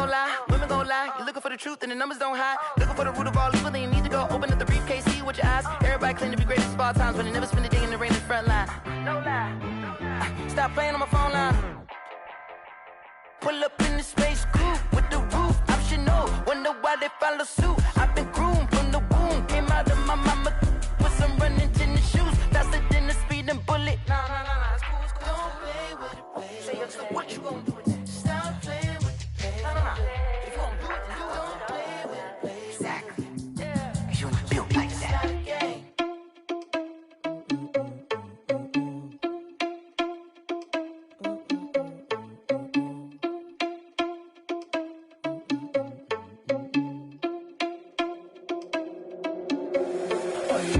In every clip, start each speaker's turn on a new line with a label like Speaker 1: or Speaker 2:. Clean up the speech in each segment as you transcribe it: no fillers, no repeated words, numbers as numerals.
Speaker 1: gon' lie, women gon' lie. You looking for the truth and the numbers don't hide. Looking for the root of all evil, then you need to go open up the briefcase, see with your eyes. Everybody claim to be greatest of all times, but they never spend a day in the rain in the front line. No lie. Stop playing on my phone line. Pull up in the space coupe with the roof optional. Wonder why they follow suit. I've been groomed from the womb. Came out of my mama with some running tennis shoes. Faster than the speeding bullet. Nah, it's cool, it's cool. Don't play with it, baby. Say yo, so what you gon' do with it? Stop playing with it, baby. Nah. If you gon' do it, then you don't play with it, baby. Exactly. Yeah. Cause you ain't built like that.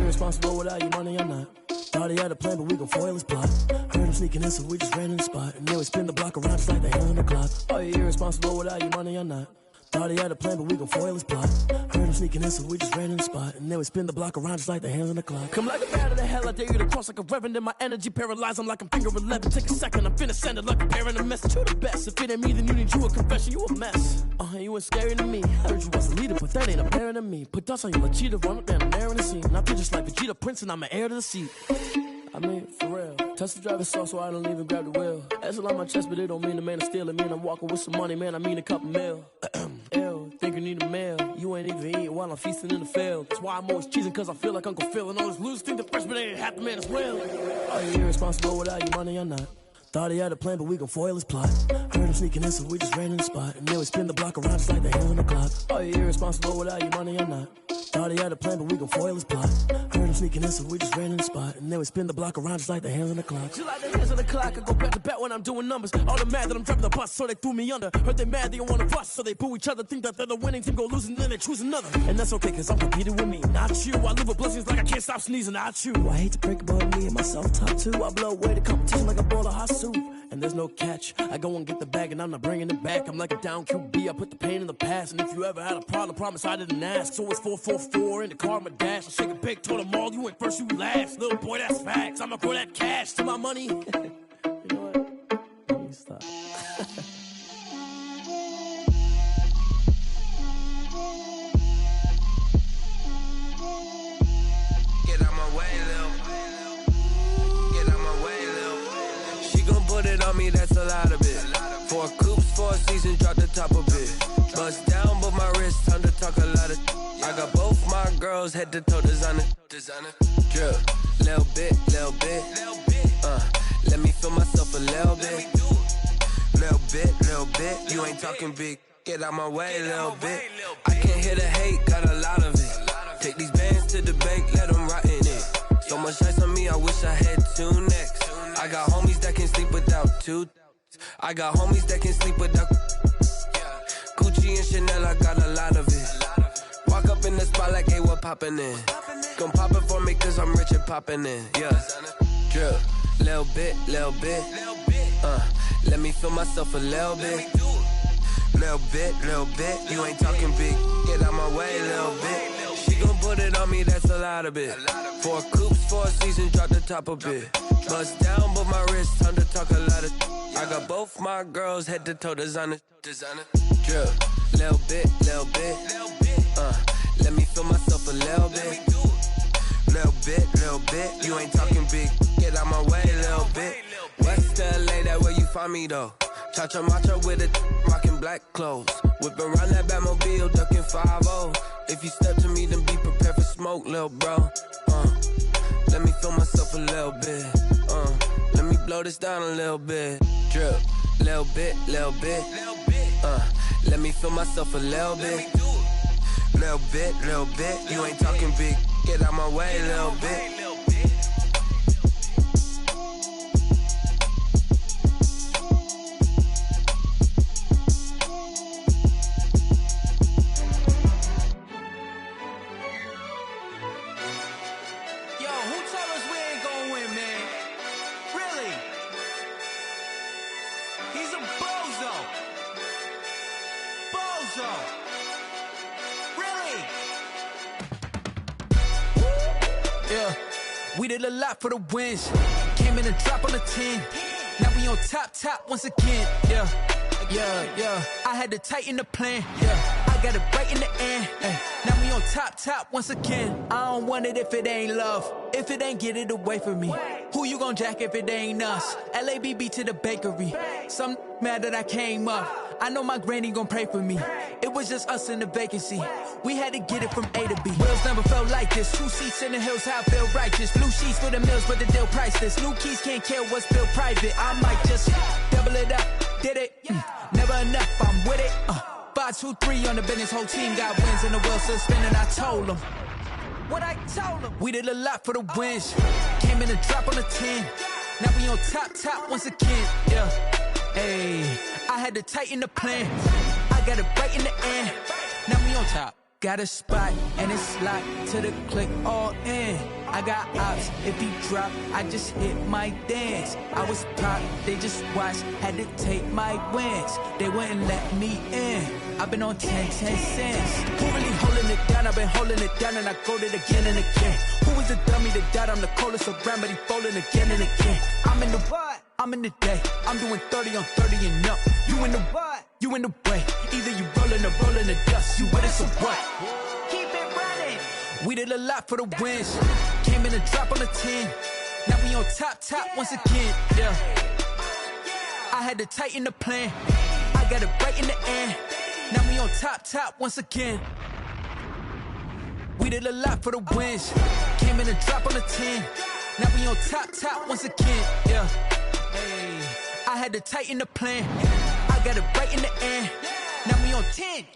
Speaker 2: Responsible without your money or not. Thought he had a plan, but we gon' foil his plot. Heard him sneaking in, so we just ran in the spot. And then we spin the block around just like the hands on the clock. Are you irresponsible without your money or not? Thought he had a plan, but we gon' foil his plot. Heard him sneaking in, so we just ran in the spot. And then we spin the block around just like the hands on the clock. Come like a bat of the hell, I dare you to cross like a reverend. In my energy paralyzed, I'm like I'm finger 11. Take a second, I'm finna send it like a parent a message. You the best, if it ain't me, then you need you a confession. You a mess, you ain't scary to me. Heard you was a leader, but that ain't apparent to me. Put dust on you like cheetah, run up down the air in the scene. I feel just like Vegeta Prince, and I'm an heir to the seat. I mean, for real. Touch the driver's soft, so I don't even grab the wheel. That's on my chest, but it don't mean the man is stealing. Mean I'm walking with some money, man, I mean a couple mil. Ew, think you need a meal. You ain't even eating while I'm feasting in the field. That's why I'm always cheesing, cause I feel like Uncle Phil. And all this lose think the freshman ain't half the man as well. Are you irresponsible without your money or not? Thought he had a plan, but we gon' foil his plot. Heard him sneaking in, so we just ran in the spot. And then we spin the block around just like the hands on the clock. Are you irresponsible without your money or not? Thought he had a plan, but we gon' foil his plot. Heard him sneaking in, so we just ran in the spot. And then we spin the block around just like the hands on the clock. Just like the hands on the clock, I go back to back when I'm doing numbers. All the mad that I'm driving the bus, so they threw me under. Heard they mad, they don't wanna bust, so they boo each other. Think that they're the winning team, go losing, then they choose another. And that's okay, cause I'm competing with me, not you. I live with blessings like I can't stop sneezing, not you. I hate to break about me and my self-talk too. I blow away the competition like a bowl of hot soup. And there's no catch, I go and get the bag and I'm not bringing it back. I'm like a down QB, I put the pain in the past. And if you ever had a problem, promise I didn't ask. So it's 444 in the car, my dash. I shake a big, told them all, you went first, you last. Little boy, that's facts, I'ma throw that cash to my money. You know what, let me stop.
Speaker 3: Get out my way, Lil. Get out my way, Lil. She gon' put it on me, that's a lot of it. 4 coops, 4 seasons, drop the top of it. Bust down, but my wrist, time to talk a lot of. I got both my girls, head to toe designer. Drip, little bit. Let me feel myself a little bit. Little bit, you ain't talking big. Get out my way, little bit. I can't hear the hate, got a lot of it. Take these bands to the bank, let them rot in it. So much ice on me, I wish I had 2 necks. I got homies that can sleep without 2. I got homies that can sleep without Gucci and Chanel, I got a lot of it. Walk up in the spot like, hey, what poppin' in? Gon' pop it for me cause I'm rich and poppin' in, yeah. Drip, little bit. Let me feel myself a little bit. Little bit, you ain't talking big. Get out my way, little bit. She gon' put it on me, that's a lot of it. 4 coops, 4 seasons, drop the top a bit. Bust down, but my wrist, time to talk a lot of. I got both my girls, head to toe designer. Drip, little bit. Let me feel myself a little bit. Little bit, you ain't talking big. Get out my way, little bit. West LA, that where you find me though. Cha-cha macha with a rockin' black clothes. Whippin' around that Batmobile, duckin' 5-0. If you step to me, then be prepared for smoke, lil' bro. Let me feel myself a little bit. Let me blow this down a little bit. Drip, little bit. Let me feel myself a little bit. Little bit, you ain't talking big. Get out my way, little bit.
Speaker 4: We did a lot for the wins. Came in and drop on the 10. Now we on top once again. Yeah.
Speaker 1: Yeah. I had to tighten the plan. Yeah, I got it right in the end. Now we on top once again. I don't want it if it ain't love. If it ain't, get it away from me. Who you gon' jack if it ain't us? LABB to the bakery. Some mad that I came up. I know my granny gon' pray for me. It was just us in the vacancy. We had to get it from A to B. Wheels never felt like this. 2 seats in the hills, how I feel righteous. Blue sheets for the mills, but the deal priceless. New keys can't care what's built private. I might just double it up. Did it? Never enough, I'm with it. 5, 2, 3 on the business. Whole team got wins and the wheels still spinning. I told them what I told them. We did a lot for the wins. Came in and drop on the 10. Now we on top once again. Yeah. Hey, I had to tighten the plan. I got it right in the end. Now we on top. Got a spot and it's locked to the click all in. I got ops, if he drop, I just hit my dance. I was pop, they just watched, had to take my wins. They wouldn't let me in. I've been on 10 cents. Who really holding it down? I've been holding it down and I go it again and again. Who is the dummy that died? I'm the coldest around, but he folding again and again. I'm in the what? I'm in the day. I'm doing 30 on 30 and up. You in the what? You in the way. Either you rolling or rolling the dust. You with us or what? Keep it running. We did a lot for the wins. Came in and drop on the 10. Now we on top once again. Yeah. I had to tighten the plan. I got it right in the end. Now we on top once again. We did a lot for the wins. Came in and drop on the 10. Now we on top once again. Yeah. Hey, I had to tighten the plan. I got it right in the end. Now we on 10.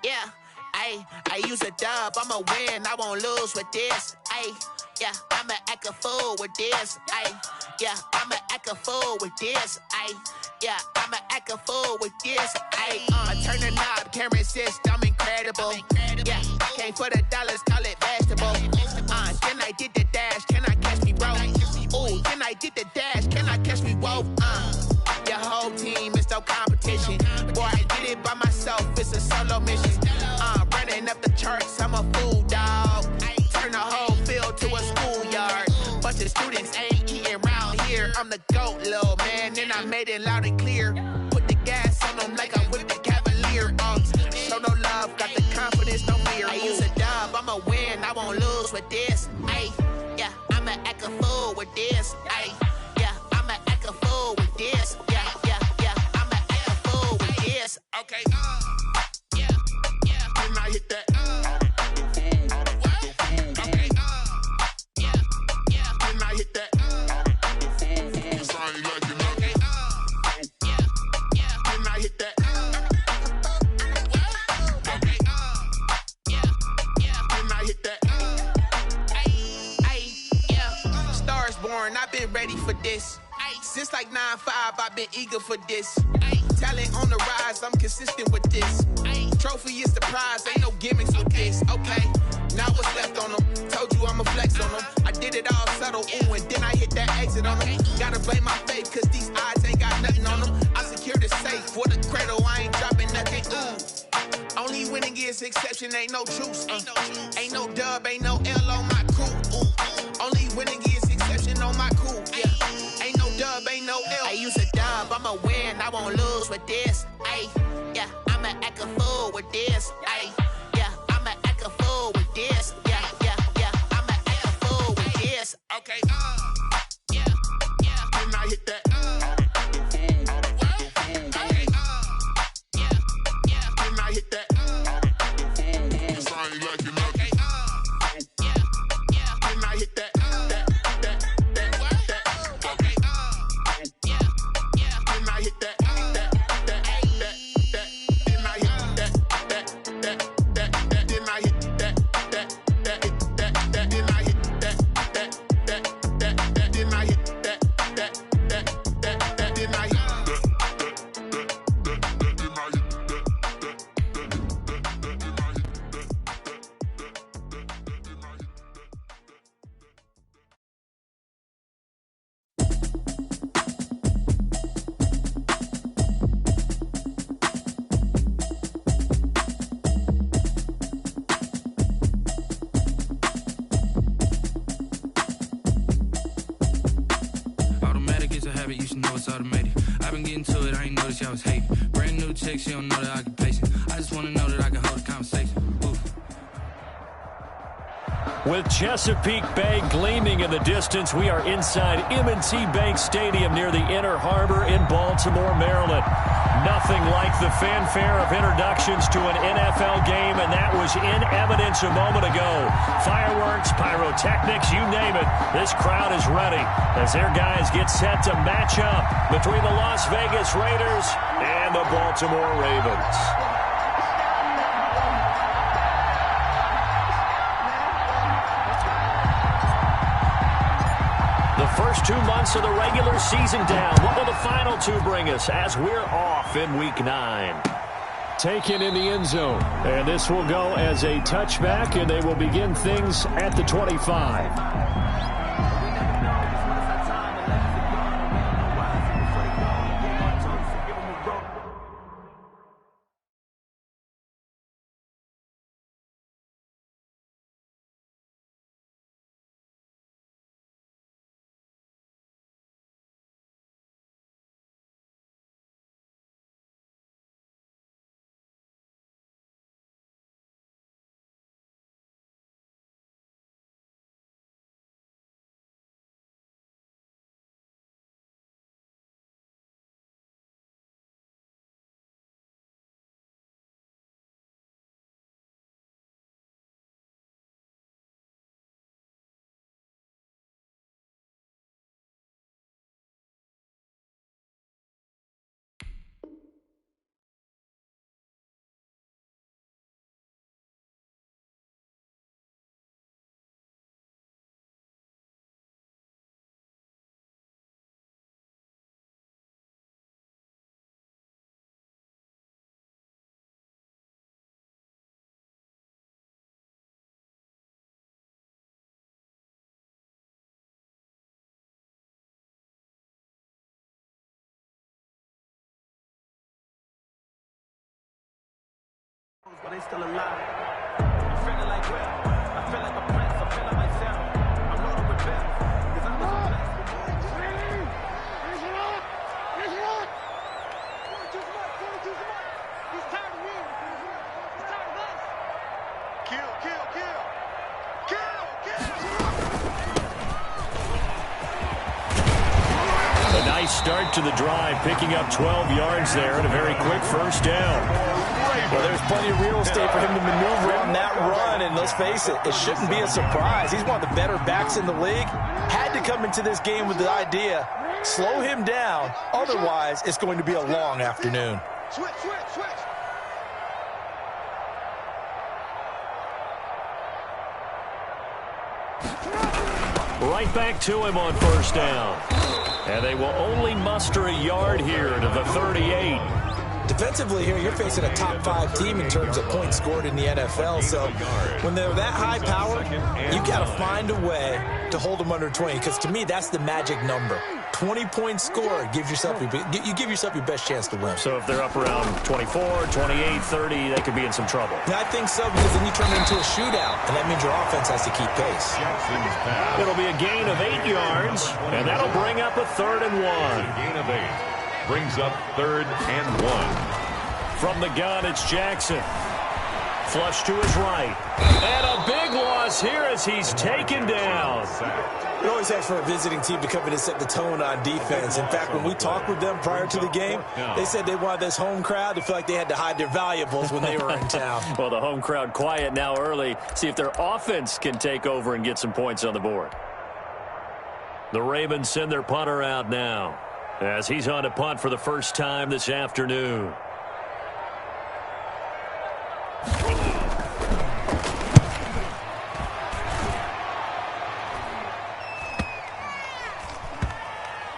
Speaker 4: Yeah, I use a dub, I'ma win, I won't lose with this. Yeah, I'ma act a fool with this. Yeah, I'ma act a fool with this. Yeah, I'ma act a fool with this. I turn the knob, can't resist, I'm incredible. Yeah, came for the dollars, call it vegetable. Then I did the dash, can I catch me, bro? Ooh, then I did the dash, can I catch me, whoa? Your whole team is no competition. Boy, I did it by myself, it's a solo mission. Running up the charts, I'm a fool, dog. Turn the whole field to a schoolyard. Bunch of students ain't eating round here. I'm the GOAT, little man, and I made it loud and clear. Put the gas on them like I'm with the Cavalier. Show no love, got the confidence, no fear. I use a dub, I'ma win, I won't lose with this. Yeah, I'ma act a fool with this. Yeah, I'ma act a fool with this. Yeah, I'ma act a fool with this. Okay. Then I hit that. Okay. Then I hit that. Sound like you know. Okay. Then I hit that. Okay. Then I hit that. Yeah. Stars born, I've been ready for this. Since like 9-5, I've been eager for this. Talent on the rise, I'm consistent with this. Trophy is the prize, ain't no gimmicks with this. Okay, now what's left on them? Told you I'ma flex on them. I did it all subtle, ooh, and then I hit that exit on them. Gotta blame my faith, cause these odds ain't got nothing on them. I secured the safe for the cradle, I ain't dropping nothing, ooh. Only winning is exception, ain't no truce. Ain't no dub, ain't no L on my crew, ooh. Only winning is exception on my crew, yeah. Ain't no dub, ain't no L. I use a dub, I'ma win, I won't lose with this. Yeah, I'ma act a fool with this. Yeah, I'ma act a fool with this. Yeah, I'ma act a fool with this. Okay. Then I hit that. Okay. Then I hit that. Sound like you know. Okay. Then I hit that. Okay. Then I hit that.
Speaker 5: chick, she don't know the occupation. I just wanna know that I can hold a conversation. Oof.
Speaker 6: With Chesapeake Bay gleaming in the distance, we are inside M&T Bank Stadium near the Inner Harbor in Baltimore, Maryland. Nothing like the fanfare of introductions to an NFL game, and that was in evidence a moment ago. Fireworks, pyrotechnics, you name it. This crowd is ready as their guys get set to match up between the Las Vegas Raiders and the Baltimore Ravens. The first 2 months of the regular season down. What will the final two bring us as we're off in Week 9? Taken in the end zone. And this will go as a touchback, and they will begin things at the 25.
Speaker 7: But they still alive. I'm feeling like well. I feel like a prince. I'm feeling myself. I'm loaded with bells. Cause I'm just blessed. He's tired of winning. He's tired of us. Kill.
Speaker 6: A nice start to the drive, picking up 12 yards there and a very quick first down.
Speaker 8: Well, there's plenty of real estate for him to maneuver on that run, and let's face it, it shouldn't be a surprise. He's one of the better backs in the league. Had to come into this game with the idea, slow him down, otherwise it's going to be a long afternoon.
Speaker 7: Switch.
Speaker 6: Right back to him on first down. And they will only muster a yard here to the 38.
Speaker 8: Defensively here, you're facing a top 5 team in terms of points scored in the NFL. So when they're that high power, you got to find a way to hold them under 20. Because to me, that's the magic number. 20 points scored gives yourself you give yourself your best chance to win.
Speaker 6: So if they're up around 24, 28, 30, they could be in some trouble.
Speaker 8: Yeah, I think so, because then you turn it into a shootout, and that means your offense has to keep pace.
Speaker 6: It'll be a gain of 8 yards, and that'll bring up a 3rd and 1.
Speaker 9: Gain of 8 brings up 3rd and 1.
Speaker 6: From the gun, it's Jackson. Flush to his right. And a big loss here as he's taken down.
Speaker 8: It always has for a visiting team to come in and set the tone on defense. In fact, when we talked with them prior to the game, they said they wanted this home crowd to feel like they had to hide their valuables when they were in town.
Speaker 6: Well, the home crowd quiet now early. See if their offense can take over and get some points on the board. The Ravens send their punter out now as he's on to punt for the first time this afternoon.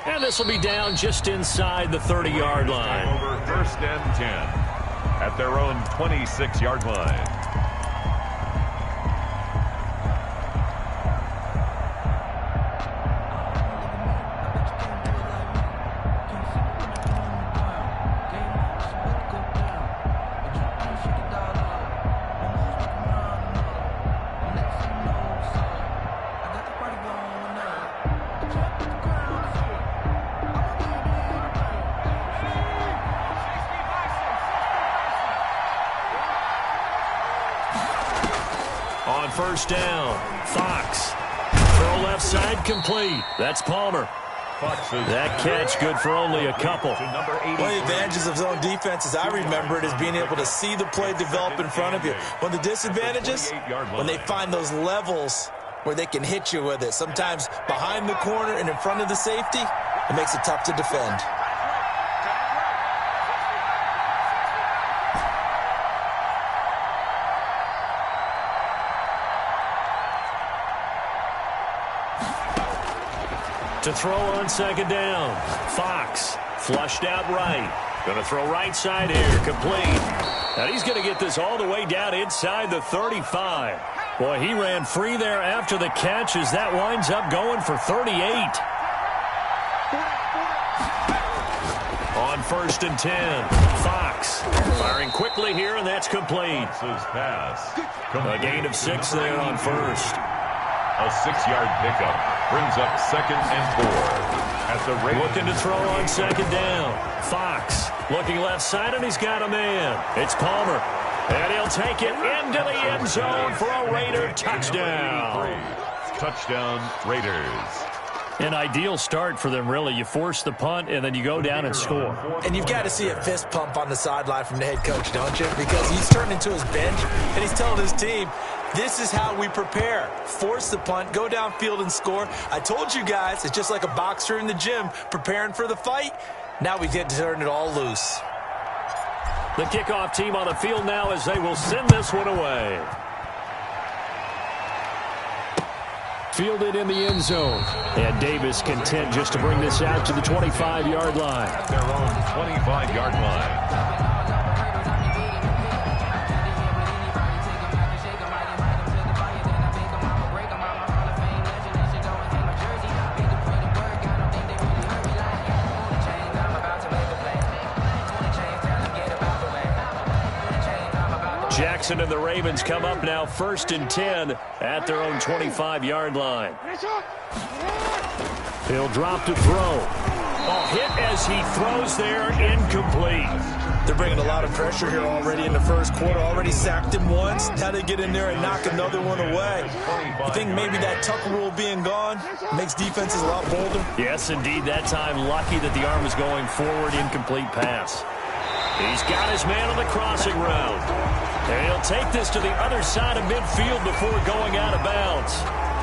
Speaker 6: And this will be down just inside the 30-yard line.
Speaker 9: Over 1st and 10 at their own 26-yard line.
Speaker 6: On first down, Fox. Throw left side complete. That's Palmer. That catch good for only a couple.
Speaker 8: One of the advantages of zone defense, as I remember it, is being able to see the play develop in front of you. One of the disadvantages, when they find those levels where they can hit you with it. Sometimes behind the corner and in front of the safety, it makes it tough to defend.
Speaker 6: To throw on second down, Fox flushed out right. Going to throw right side here, complete. And he's going to get this all the way down inside the 35. Boy, he ran free there after the catch as that winds up going for 38. On first and 10, Fox firing quickly here, and that's complete. A gain of 6 there on first.
Speaker 9: A 6-yard pickup brings up 2nd and 4. At the rate
Speaker 6: looking to throw on second down. Fox looking left side, and he's got a man. It's Palmer. And he'll take it into the end zone for a Raider touchdown.
Speaker 9: Touchdown, Raiders.
Speaker 6: An ideal start for them, really. You force the punt, and then you go down and score.
Speaker 8: And you've got to see a fist pump on the sideline from the head coach, don't you? Because he's turned into his bench, and he's telling his team, this is how we prepare. Force the punt, go downfield and score. I told you guys, it's just like a boxer in the gym preparing for the fight. Now we get to turn it all loose.
Speaker 6: The kickoff team on the field now as they will send this one away. Fielded in the end zone. And Davis content just to bring this out to the 25-yard line.
Speaker 9: At their own 25-yard line.
Speaker 6: Jackson and the Ravens come up now 1st and 10 at their own 25-yard line. He'll drop to throw. A hit as he throws there, incomplete.
Speaker 8: They're bringing a lot of pressure here already in the first quarter. Already sacked him once. Now they get in there and knock another one away. You think maybe that Tucker rule being gone makes defenses a lot bolder?
Speaker 6: Yes, indeed. That time lucky that the arm was going forward, incomplete pass. He's got his man on the crossing route. And he'll take this to the other side of midfield before going out of bounds.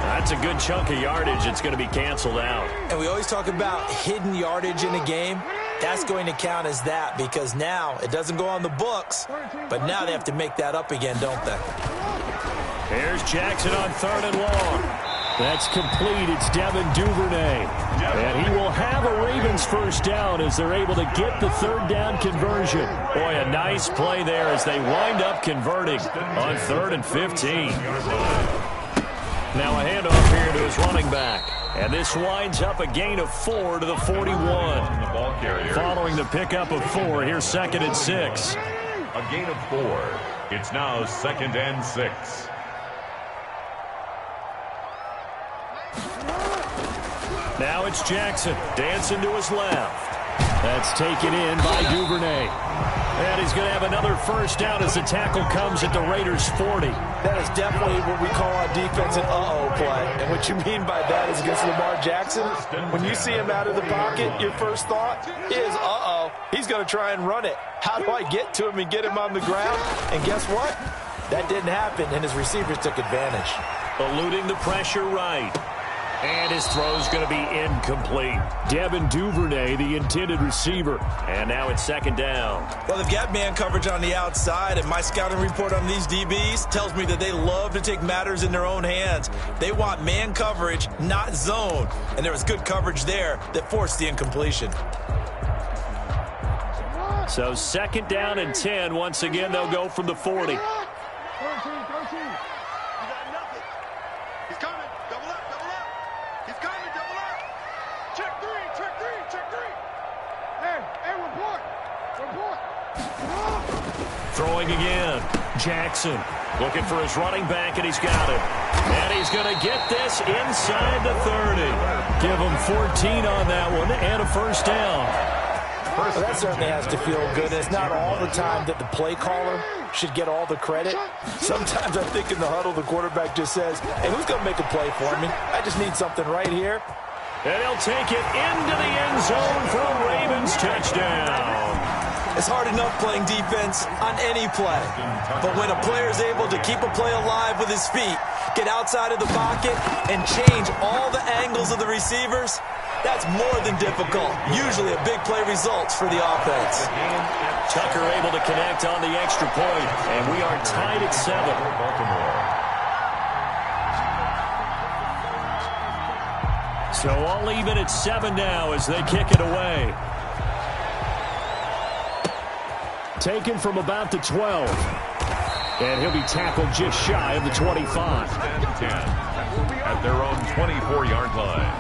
Speaker 6: That's a good chunk of yardage. It's going to be canceled out.
Speaker 8: And we always talk about hidden yardage in a game. That's going to count as that because now it doesn't go on the books, but now they have to make that up again, don't they?
Speaker 6: Here's Jackson on 3rd and long. That's complete. It's Devin Duvernay. And he will have a Ravens first down as they're able to get the 3rd down conversion. Boy, a nice play there as they wind up converting on 3rd and 15. Now a handoff here to his running back. And this winds up a gain of 4 to the 41. Following the pickup of 4, here's 2nd and 6.
Speaker 9: A gain of 4. It's now 2nd and 6.
Speaker 6: Now it's Jackson dancing to his left. That's taken in by Duvernay. And he's going to have another first down as the tackle comes at the Raiders' 40.
Speaker 8: That is definitely what we call on defense an uh-oh play. And what you mean by that is against Lamar Jackson, when you see him out of the pocket, your first thought is, uh-oh, he's going to try and run it. How do I get to him and get him on the ground? And guess what? That didn't happen, and his receivers took advantage.
Speaker 6: Eluding the pressure right. And his throw's going to be incomplete. Devin Duvernay, the intended receiver. And now it's 2nd down.
Speaker 8: Well, they've got man coverage on the outside, and my scouting report on these DBs tells me that they love to take matters in their own hands. They want man coverage, not zone. And there was good coverage there that forced the incompletion.
Speaker 6: So 2nd down and 10. Once again, they'll go from the 40. Throwing again. Jackson looking for his running back, and he's got it. And he's going to get this inside the 30. Give him 14 on that one and a first down.
Speaker 8: Well, that certainly has to feel good. It's not all the time that the play caller should get all the credit. Sometimes I think in the huddle, the quarterback just says, hey, who's going to make a play for me? I just need something right here.
Speaker 6: And he'll take it into the end zone for a Ravens touchdown.
Speaker 8: It's hard enough playing defense on any play. But when a player is able to keep a play alive with his feet, get outside of the pocket, and change all the angles of the receivers, that's more than difficult. Usually a big play results for the offense.
Speaker 6: Tucker able to connect on the extra point, and we are tied at 7. So all even at 7 now as they kick it away. Taken from about the 12. And he'll be tackled just shy of the 25.
Speaker 9: 10 at their own 24-yard line.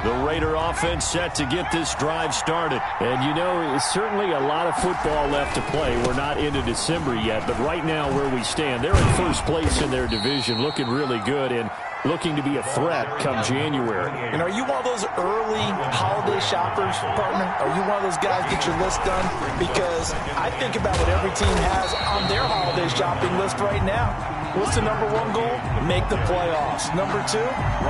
Speaker 6: The Raider offense set to get this drive started. And, you know, certainly a lot of football left to play. We're not into December yet, but right now where we stand, they're in first place in their division, looking really good and looking to be a threat come January.
Speaker 8: And are you one of those early holiday shoppers, partner? Are you one of those guys get your list done? Because I think about what every team has on their holiday shopping list right now. What's the number 1 goal? Make the playoffs. Number 2,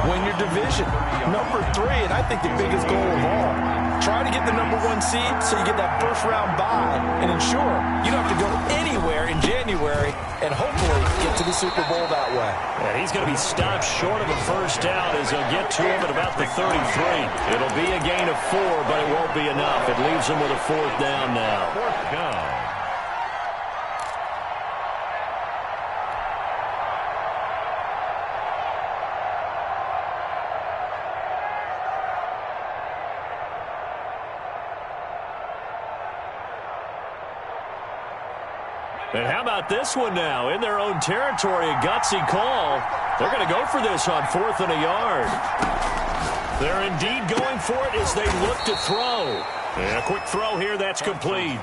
Speaker 8: win your division. Number 3, and I think the biggest goal of all, try to get the number 1 seed so you get that first-round bye and ensure you don't have to go anywhere in January and hopefully get to the Super Bowl that way.
Speaker 6: And he's going to be stopped short of a first down as they'll get to him at about the 33. It'll be a gain of 4, but it won't be enough. It leaves him with a 4th down now.
Speaker 9: 4th down.
Speaker 6: And how about this one now? In their own territory, a gutsy call. They're going to go for this on 4th and a yard. They're indeed going for it as they look to throw. And a quick throw here, that's complete.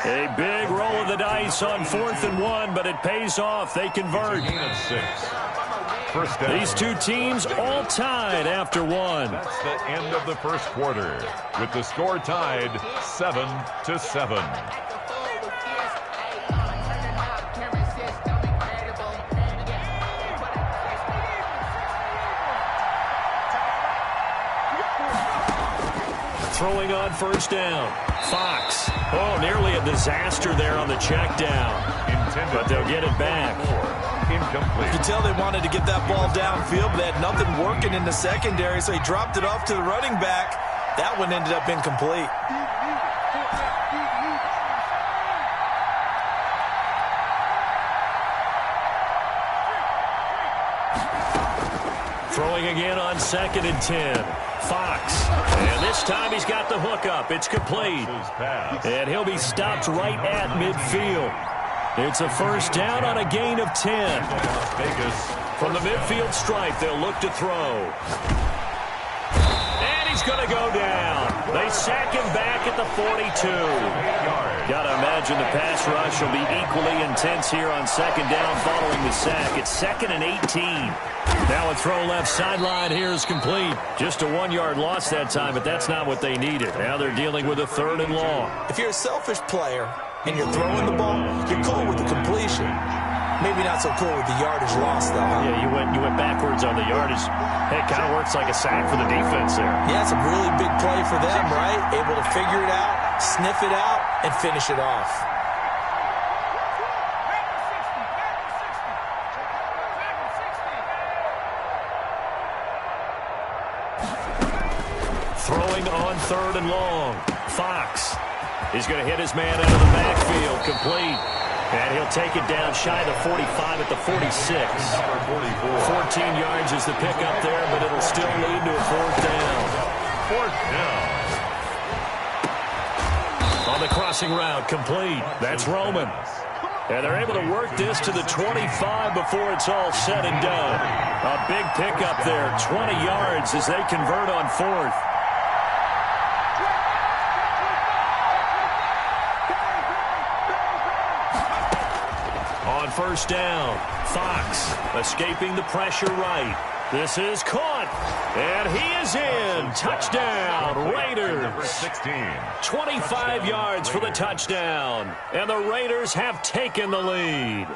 Speaker 6: A big roll of the dice on 4th and 1, but it pays off. They convert.
Speaker 9: First down.
Speaker 6: These two teams all tied after 1.
Speaker 9: That's the end of the first quarter, with the score tied 7-7.
Speaker 6: Throwing on first down. Fox. Oh, nearly a disaster there on the check down. But they'll get it back.
Speaker 9: Incomplete.
Speaker 8: You can tell they wanted to get that ball downfield, but they had nothing working in the secondary, so he dropped it off to the running back. That one ended up incomplete.
Speaker 6: Throwing again on 2nd and 10. Fox. And this time he's got the hook up. It's complete. And he'll be stopped right at midfield. It's a first down on a gain of 10. From the midfield stripe, they'll look to throw. And he's going to go down. They sack him back at the 42. Got to imagine the pass rush will be equally intense here on 2nd down following the sack. It's 2nd and 18. Now a throw left sideline here is complete. Just a 1-yard loss that time, but that's not what they needed. Now they're dealing with a 3rd and long.
Speaker 8: If you're a selfish player and you're throwing the ball, you're cool with the completion. Maybe not so cool with the yardage loss, though. Huh?
Speaker 6: Yeah, you went backwards on the yardage. Hey, it kind of works like a sack for the defense there.
Speaker 8: Yeah, it's a really big play for them, right? Able to figure it out, sniff it out, and finish it off.
Speaker 6: Throwing on 3rd and long. Fox. He's going to hit his man out of the backfield. Complete. And he'll take it down shy of the 45 at the 46. 14 yards is the pickup there, but it'll still lead to a 4th down.
Speaker 9: 4th down.
Speaker 6: On the crossing route, complete. That's Roman. And they're able to work this to the 25 before it's all said and done. A big pickup there, 20 yards as they convert on 4th. On first down, Fox escaping the pressure right. This is caught. And he is in. Touchdown, Raiders. 25 yards for the touchdown. And the Raiders have taken the lead.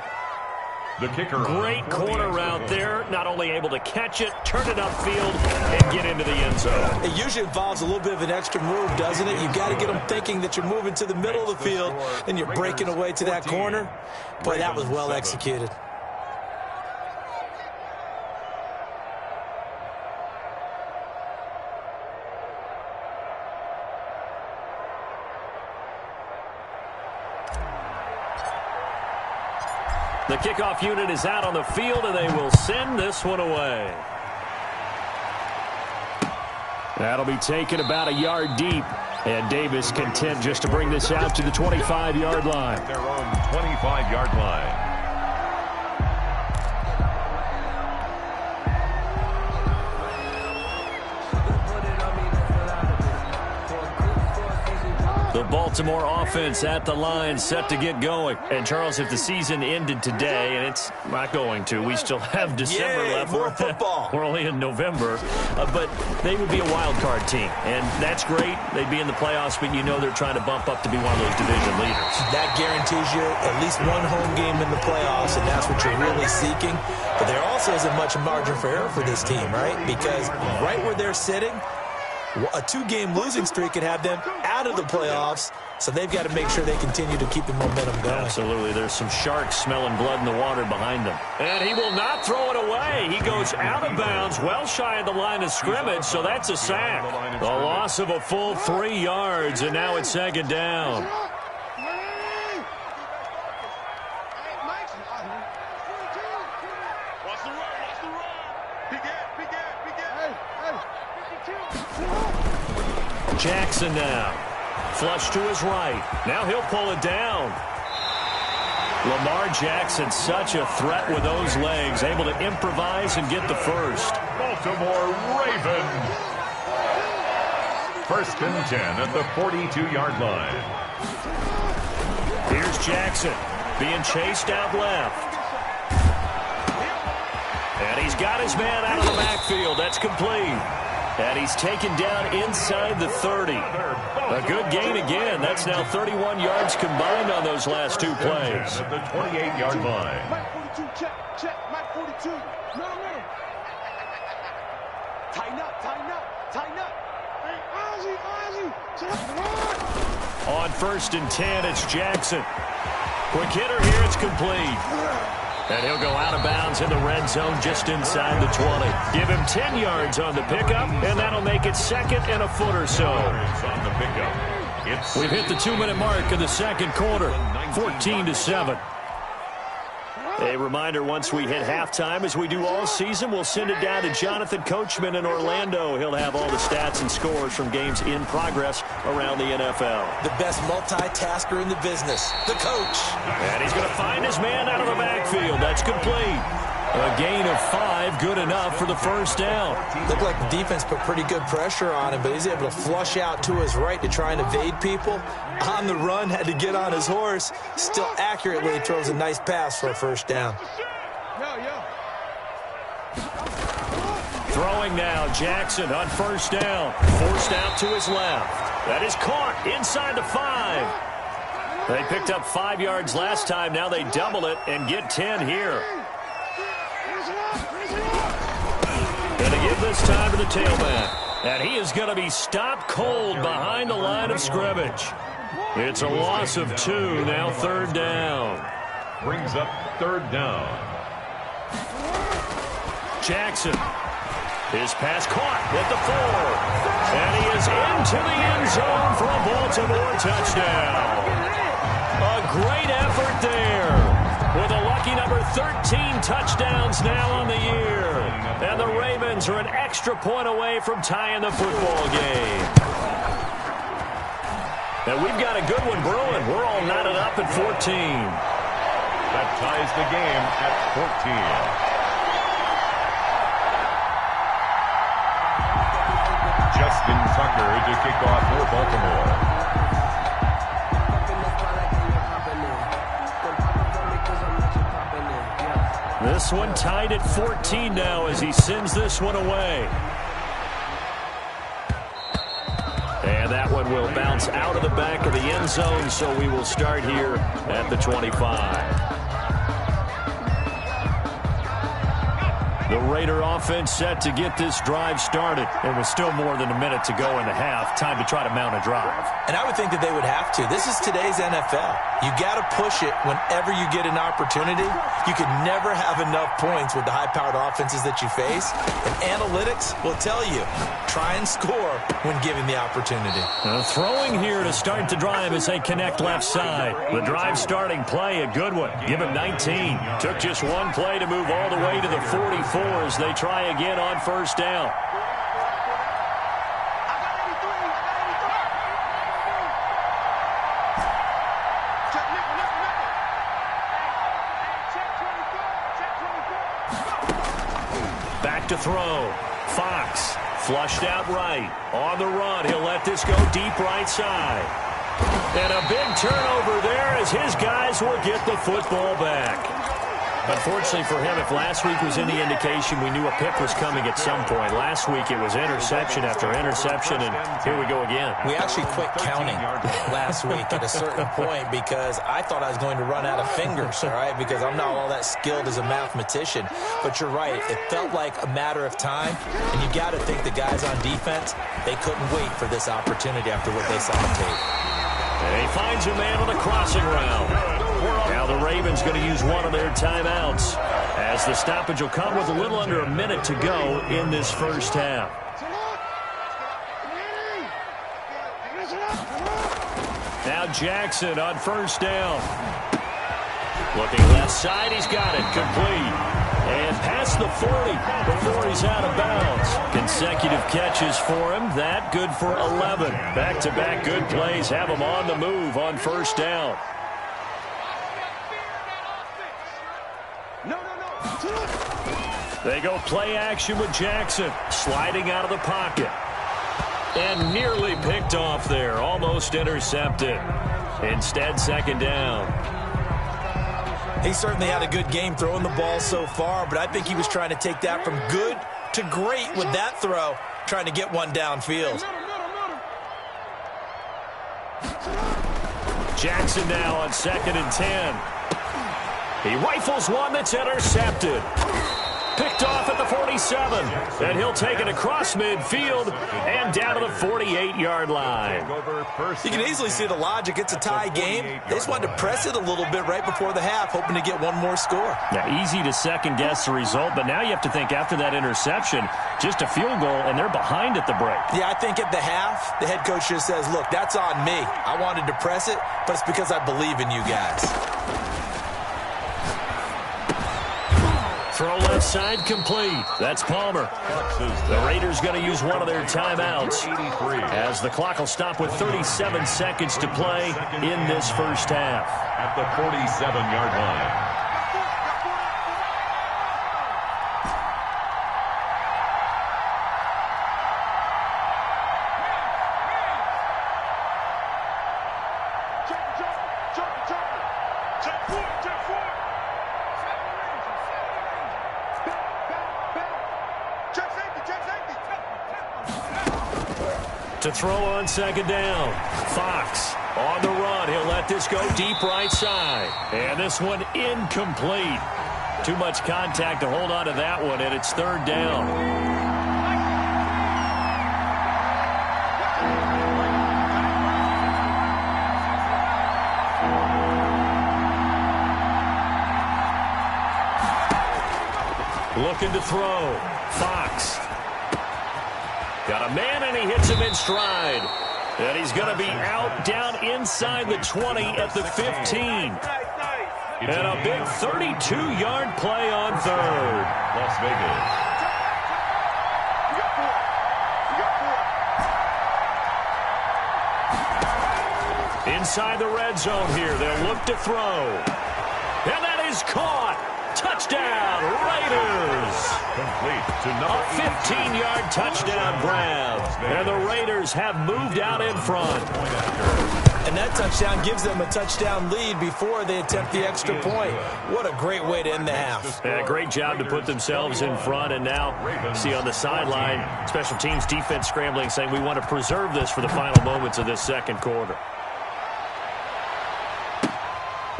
Speaker 9: The kicker.
Speaker 6: Great corner route there. Not only able to catch it, turn it upfield, and get into the end zone.
Speaker 8: It usually involves a little bit of an extra move, doesn't it? You've got to get them thinking that you're moving to the middle of the field, and you're breaking away to that corner. Boy, that was well executed.
Speaker 6: The kickoff unit is out on the field, and they will send this one away. That'll be taken about a yard deep. And Davis content just to bring this out to the 25-yard line.
Speaker 9: Their own 25-yard line.
Speaker 6: The Baltimore offense at the line, set to get going. And, Charles, if the season ended today, and it's not going to, we still have December left.
Speaker 8: More football.
Speaker 6: We're only in November. But they would be a wild card team, and that's great. They'd be in the playoffs, but you know they're trying to bump up to be one of those division leaders. That
Speaker 8: guarantees you at least one home game in the playoffs, and that's what you're really seeking. But there also isn't much margin for error for this team, right? Because right where they're sitting, a two-game losing streak could have them out of the playoffs, so they've got to make sure they continue to keep the momentum going.
Speaker 6: Absolutely. There's some sharks smelling blood in the water behind them. And he will not throw it away. He goes out of bounds, well shy of the line of scrimmage, so that's a sack. The loss of a full 3 yards, and now it's second down. Jackson now. Flush to his right. Now he'll pull it down. Lamar Jackson, such a threat with those legs, able to improvise and get the first.
Speaker 9: Baltimore Ravens. 1st and 10 at the 42-yard line.
Speaker 6: Here's Jackson being chased out left. And he's got his man out of the backfield. That's complete. And he's taken down inside the 30. A good gain again. That's now 31 yards combined on those last 2 plays.
Speaker 9: At the 28-yard line.
Speaker 7: Mike 42, check. Mike 42. No. Tighten up. Hey, Ozzy.
Speaker 6: On 1st and 10, it's Jackson. Quick hitter here, it's complete. And he'll go out of bounds in the red zone just inside the 20. Give him 10 yards on the pickup, and that'll make it 2nd and a foot or so.
Speaker 9: On the pickup.
Speaker 6: We've hit the 2-minute mark in the 2nd quarter, 14-7. A reminder, once we hit halftime, as we do all season, we'll send it down to Jonathan Coachman in Orlando. He'll have all the stats and scores from games in progress around the NFL.
Speaker 8: The best multitasker in the business, the coach.
Speaker 6: And he's going to find his man out of the backfield. That's complete. A gain of 5, good enough for the first down.
Speaker 8: Looked like the defense put pretty good pressure on him, but he's able to flush out to his right to try and evade people. On the run, had to get on his horse. Still accurately throws a nice pass for a first down.
Speaker 6: Throwing now, Jackson on first down. Forced out to his left. That is caught inside the 5. They picked up 5 yards last time. Now they double it and get 10 here. Going to give this time to the tailback. And he is going to be stopped cold behind the line of scrimmage. It's a loss of 2, now 3rd down.
Speaker 9: Brings up 3rd down.
Speaker 6: Jackson. His pass caught at the 4. And he is into the end zone for a Baltimore touchdown. A great effort there. With a lucky number 13 touchdowns now on the year. And the Ravens are an extra point away from tying the football game. And we've got a good one brewing. We're all knotted up at 14.
Speaker 9: That ties the game at 14. Justin Tucker to kick off for Baltimore.
Speaker 6: This one tied at 14 now as he sends this one away. will bounce out of the back of the end zone, so we will start here at the 25. The Raider offense set to get this drive started. And with still more than a minute to go in the half, time to try to mount a drive.
Speaker 8: And I would think that they would have to. This is today's NFL. You got to push it whenever you get an opportunity. You can never have enough points with the high-powered offenses that you face. And analytics will tell you, try and score when given the opportunity.
Speaker 6: Throwing here to start the drive as they connect left side. The drive starting play, a good one. Give him 19. Took just one play to move all the way to the 44 as they try again on first down. Back to throw. Fox flushed out right. On the run, he'll let this go deep right side. And a big turnover there as his guys will get the football back. Unfortunately for him, if last week was any indication, we knew a pick was coming at some point. Last week it was interception after interception, and here we go again.
Speaker 8: We actually quit counting last week at a certain point because I thought I was going to run out of fingers, all right, because I'm not all that skilled as a mathematician. But you're right. It felt like a matter of time, and you got to think the guys on defense, they couldn't wait for this opportunity after what they saw on tape.
Speaker 6: And he finds a man on the crossing route. Now the Ravens going to use one of their timeouts as the stoppage will come with a little under a minute to go in this first half. Now Jackson on first down. Looking left side, he's got it complete. And past the 40 before he's out of bounds. Consecutive catches for him. That good for 11. Back-to-back good plays have him on the move on first down. They go play action with Jackson. Sliding out of the pocket. And nearly picked off there. Almost intercepted. Instead, second down.
Speaker 8: He certainly had a good game throwing the ball so far, but I think he was trying to take that from good to great with that throw, trying to get one downfield.
Speaker 6: Jackson now on 2nd and 10. He rifles one that's intercepted. Picked off at the 47. And he'll take it across midfield and down to the 48-yard line.
Speaker 8: You can easily see the logic. It's a tie game. They just wanted to press it a little bit right before the half, hoping to get one more score.
Speaker 6: Yeah, easy to second-guess the result, but now you have to think after that interception, just a field goal, and they're behind at the break.
Speaker 8: Yeah, I think at the half, the head coach just says, look, that's on me. I wanted to press it, but it's because I believe in you guys.
Speaker 6: Throw left side complete. That's Palmer. The Raiders going to use one of their timeouts as the clock will stop with 37 seconds to play in this first half.
Speaker 9: At the 47-yard line.
Speaker 6: To throw on second down. Fox on the run. He'll let this go deep right side. And this one incomplete. Too much contact to hold on to that one, and it's third down. Looking to throw. Fox. Got a man, and he hits him in stride. And he's going to be out down inside the 20 at the 15. And a big 32-yard play on third.
Speaker 9: Las Vegas.
Speaker 6: Inside the red zone here. They'll look to throw. And that is caught. Touchdown, Raiders.
Speaker 9: Complete to
Speaker 6: A 15-yard touchdown grab. And the Raiders have moved out in front.
Speaker 8: And that touchdown gives them a touchdown lead before they attempt the extra point. What a great way to end the half.
Speaker 6: Yeah, great job to put themselves in front. And now, see on the sideline, special teams defense scrambling, saying we want to preserve this for the final moments of this second quarter.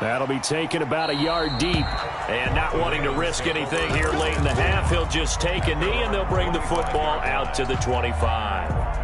Speaker 6: That'll be taken about a yard deep. And not wanting to risk anything here late in the half, he'll just take a knee, and they'll bring the football out to the 25.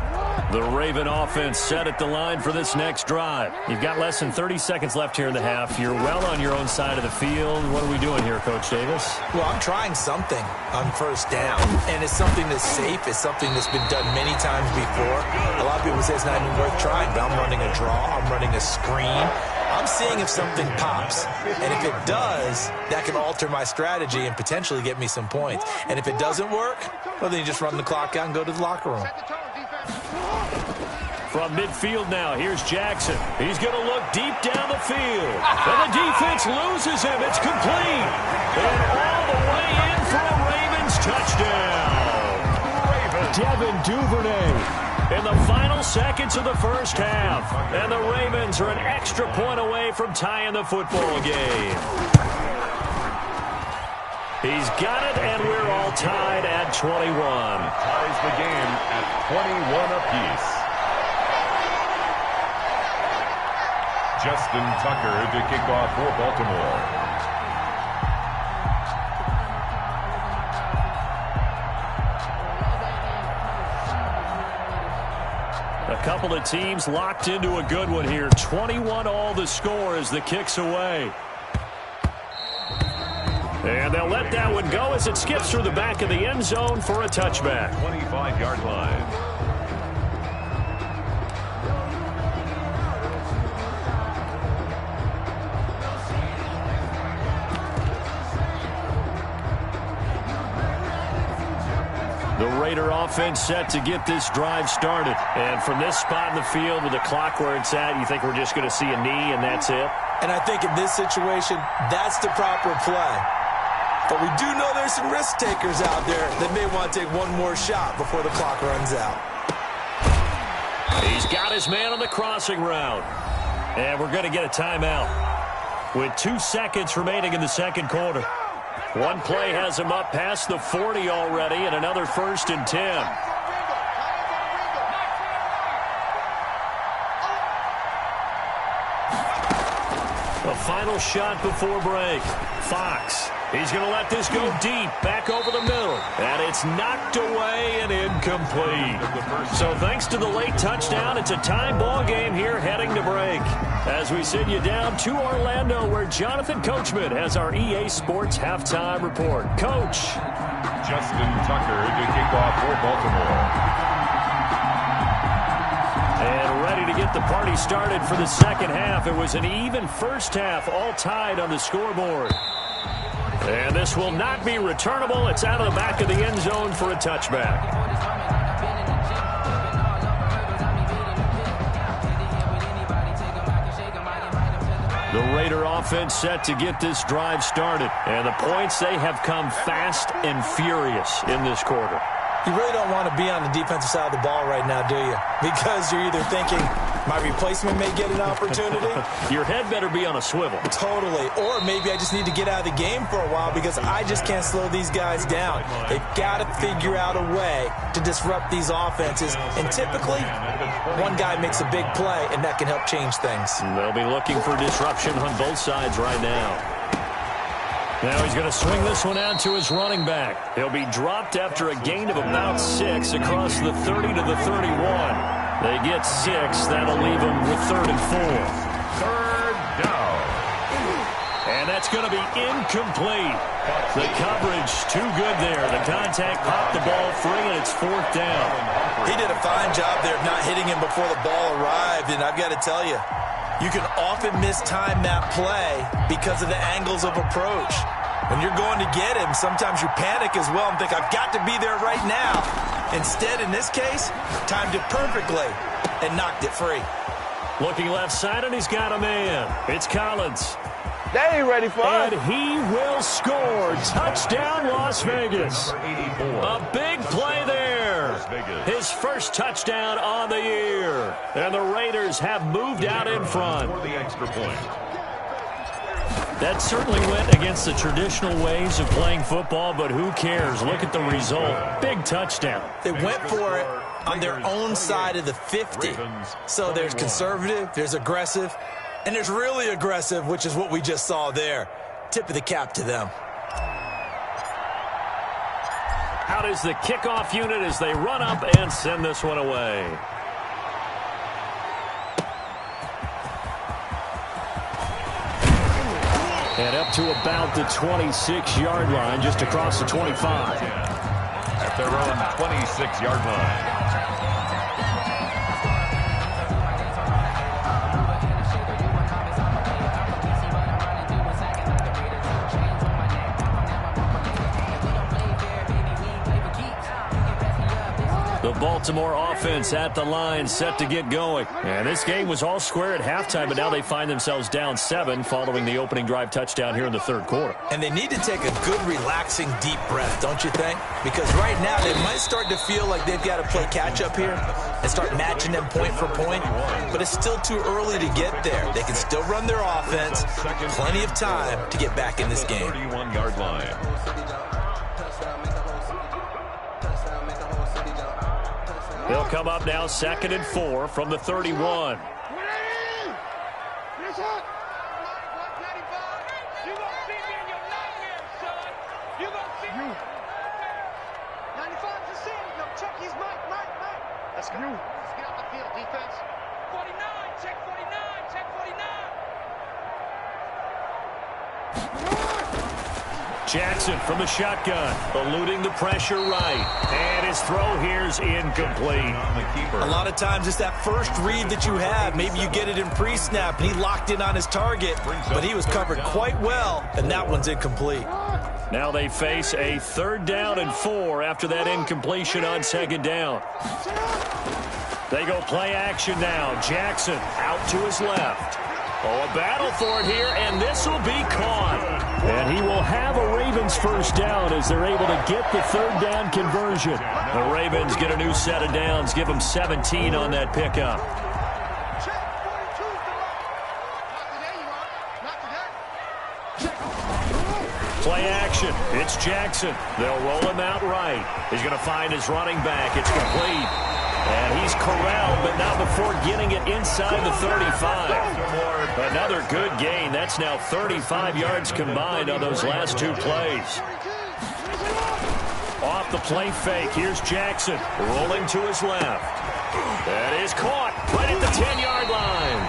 Speaker 6: The Raven offense set at the line for this next drive. You've got less than 30 seconds left here in the half. You're well on your own side of the field. What are we doing here, Coach Davis?
Speaker 8: Well, I'm trying something on first down, and it's something that's safe. It's something that's been done many times before. A lot of people say it's not even worth trying, but I'm running a draw. I'm running a screen. I'm seeing if something pops, and if it does, that can alter my strategy and potentially get me some points. And if it doesn't work, well, then you just run the clock out and go to the locker room.
Speaker 6: From midfield now, here's Jackson. He's going to look deep down the field. And the defense loses him. It's complete. And all the way in for a Ravens touchdown. Devin Duvernay in the final seconds of the first half. And the Ravens are an extra point away from tying the football game. He's got it, and we're all tied at 21.
Speaker 9: Ties the game at 21 apiece. Justin Tucker to kick off for Baltimore.
Speaker 6: A couple of teams locked into a good one here. 21 all the score as the kick's away. And they'll let that one go as it skips through the back of the end zone for a touchback.
Speaker 9: 25-yard line.
Speaker 6: The Raider offense set to get this drive started. And from this spot in the field with the clock where it's at, you think we're just going to see a knee and that's it?
Speaker 8: And I think in this situation, that's the proper play. But we do know there's some risk takers out there that may want to take one more shot before the clock runs out.
Speaker 6: He's got his man on the crossing route. And we're going to get a timeout with 2 seconds remaining in the second quarter. One play has him up past the 40 already, and another 1st and 10. A final shot before break. Fox. He's going to let this go deep, back over the middle. And it's knocked away and incomplete. So thanks to the late touchdown, it's a tie ball game here heading to break. As we send you down to Orlando, where Jonathan Coachman has our EA Sports halftime report. Coach.
Speaker 9: Justin Tucker to kick off for Baltimore.
Speaker 6: And ready to get the party started for the second half. It was an even first half, all tied on the scoreboard. And this will not be returnable. It's out of the back of the end zone for a touchback. The Raider offense set to get this drive started. And the points, they have come fast and furious in this quarter.
Speaker 8: You really don't want to be on the defensive side of the ball right now, do you? Because you're either thinking, my replacement may get an opportunity.
Speaker 6: Your head better be on a swivel.
Speaker 8: Totally. Or maybe I just need to get out of the game for a while because I just can't slow these guys down. They've got to figure out a way to disrupt these offenses. And typically, one guy makes a big play, and that can help change things.
Speaker 6: And they'll be looking for disruption on both sides right now. Now he's going to swing this one out to his running back. He'll be dropped after a gain of about 6 across the 30 to the 31. They get 6. That'll leave them with 3rd and 4.
Speaker 9: 3rd down.
Speaker 6: And that's going to be incomplete. The coverage too good there. The contact popped the ball free, and it's 4th down.
Speaker 8: He did a fine job there of not hitting him before the ball arrived, and I've got to tell you, you can often mistime that play because of the angles of approach. When you're going to get him, sometimes you panic as well and think, I've got to be there right now. Instead, in this case, timed it perfectly and knocked it free.
Speaker 6: Looking left side, and he's got a man. It's Collins.
Speaker 10: They ain't ready for us.
Speaker 6: And he will score. Touchdown, Las Vegas. A big play there. His first touchdown on the year. And the Raiders have moved out in front.
Speaker 9: For the extra point.
Speaker 6: That certainly went against the traditional ways of playing football, but who cares? Look at the result. Big touchdown.
Speaker 8: They went for it on their own side of the 50. So there's conservative, there's aggressive, and there's really aggressive, which is what we just saw there. Tip of the cap to them.
Speaker 6: Out is the kickoff unit as they run up and send this one away. And up to about the 26-yard line, just across the 25.
Speaker 9: At their own 26-yard line.
Speaker 6: The Baltimore offense at the line, set to get going. And this game was all square at halftime, but now they find themselves down 7 following the opening drive touchdown here in the third quarter.
Speaker 8: And they need to take a good, relaxing, deep breath, don't you think? Because right now they might start to feel like they've got to play catch-up here and start matching them point for point. But it's still too early to get there. They can still run their offense. Plenty of time to get back in this game.
Speaker 9: 31-yard line.
Speaker 6: They'll come up now 2nd and 4 from the 31.
Speaker 11: Let's go. Let's get off the field, defense. 49, check 49, check 49.
Speaker 6: Jackson from the shotgun, eluding the pressure right. And his throw here's incomplete.
Speaker 8: A lot of times it's that first read that you have. Maybe you get it in pre-snap, and he locked in on his target, but he was covered quite well, and that one's incomplete.
Speaker 6: Now they face a 3rd down and 4 after that incompletion on 2nd down. They go play action now. Jackson out to his left. Oh, a battle for it here, and this will be caught. And he will have a Ravens first down as they're able to get the 3rd down conversion. The Ravens get a new set of downs, give them 17 on that pickup. Play action. It's Jackson. They'll roll him out right. He's going to find his running back. It's complete. And he's corralled, but not before getting it inside the 35. Another good gain. That's now 35 yards combined on those last 2 plays. Off the play fake, here's Jackson rolling to his left. That is caught right at the 10-yard line.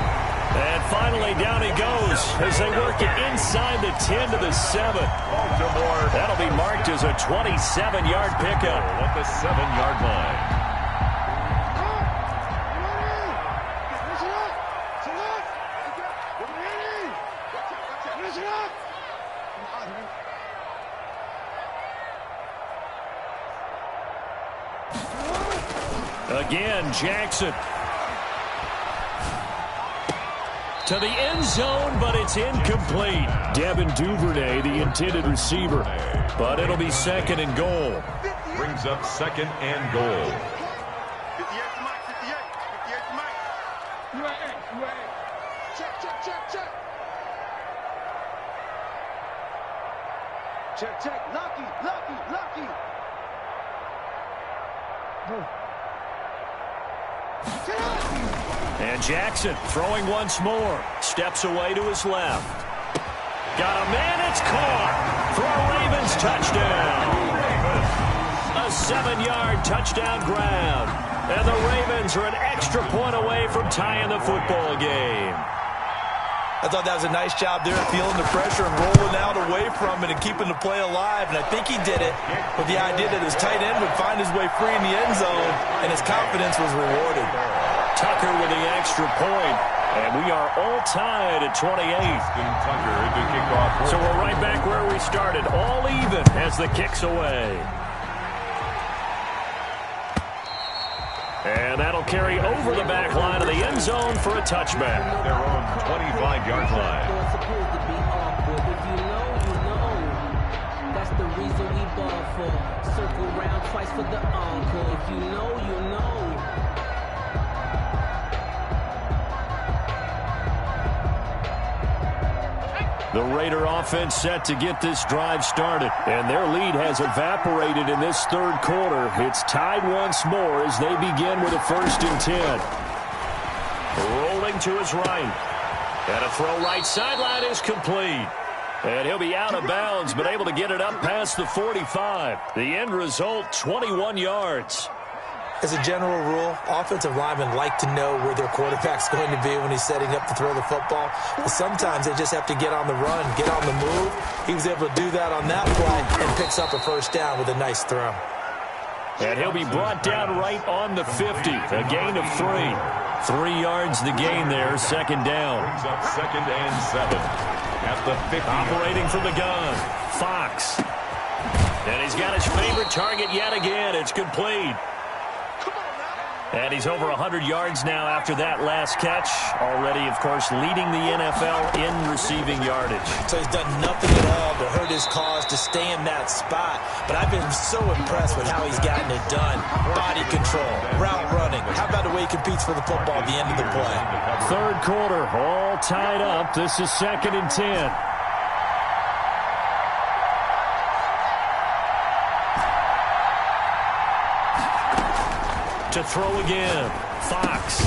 Speaker 6: And finally down he goes as they work it inside the 10 to the 7. That'll be marked as a 27-yard pickup.
Speaker 9: At the 7-yard line.
Speaker 6: Again, Jackson. To the end zone, but it's incomplete. Devin Duvernay, the intended receiver. But it'll be 2nd and goal.
Speaker 9: Brings up 2nd and goal.
Speaker 11: 58 to Mike, 58. 58 to Mike. UAA. Check. Check. Lucky.
Speaker 6: And Jackson throwing once more. Steps away to his left. Got a man, it's caught for a Ravens touchdown. A 7-yard touchdown grab. And the Ravens are an extra point away from tying the football game.
Speaker 8: I thought that was a nice job there, feeling the pressure and rolling out away from it and keeping the play alive. And I think he did it with the idea that his tight end would find his way free in the end zone, and his confidence was rewarded.
Speaker 6: Tucker with the extra point, and we are all tied at 28.
Speaker 9: Tucker to kick off.
Speaker 6: So we're right back where we started, all even as the kick's away. And that'll carry over the back line of the end zone for a touchback.
Speaker 9: Their own 25-yard line.
Speaker 12: It's supposed to be awkward. If you know, you know. That's the reason we ball for. Circle round twice for the encore. If you know, you know.
Speaker 6: The Raider offense set to get this drive started, and their lead has evaporated in this third quarter. It's tied once more as they begin with a 1st and 10. Rolling to his right. And a throw right sideline is complete. And he'll be out of bounds, but able to get it up past the 45. The end result, 21 yards.
Speaker 8: As a general rule, offensive linemen like to know where their quarterback's going to be when he's setting up to throw the football. But sometimes they just have to get on the run, get on the move. He was able to do that on that play and picks up a 1st down with a nice throw.
Speaker 6: And he'll be brought down right on the 50. A gain of 3. 3 yards the gain there, 2nd down.
Speaker 9: Brings up 2nd and 7 at the 50.
Speaker 6: Operating from the gun, Fox. And he's got his favorite target yet again. It's complete. And he's over 100 yards now after that last catch. Already, of course, leading the NFL in receiving yardage.
Speaker 8: So he's done nothing at all to hurt his cause, to stay in that spot. But I've been so impressed with how he's gotten it done. Body control, route running. How about the way he competes for the football at the end of the play?
Speaker 6: Third quarter, all tied up. This is 2nd and 10. To throw again, Fox.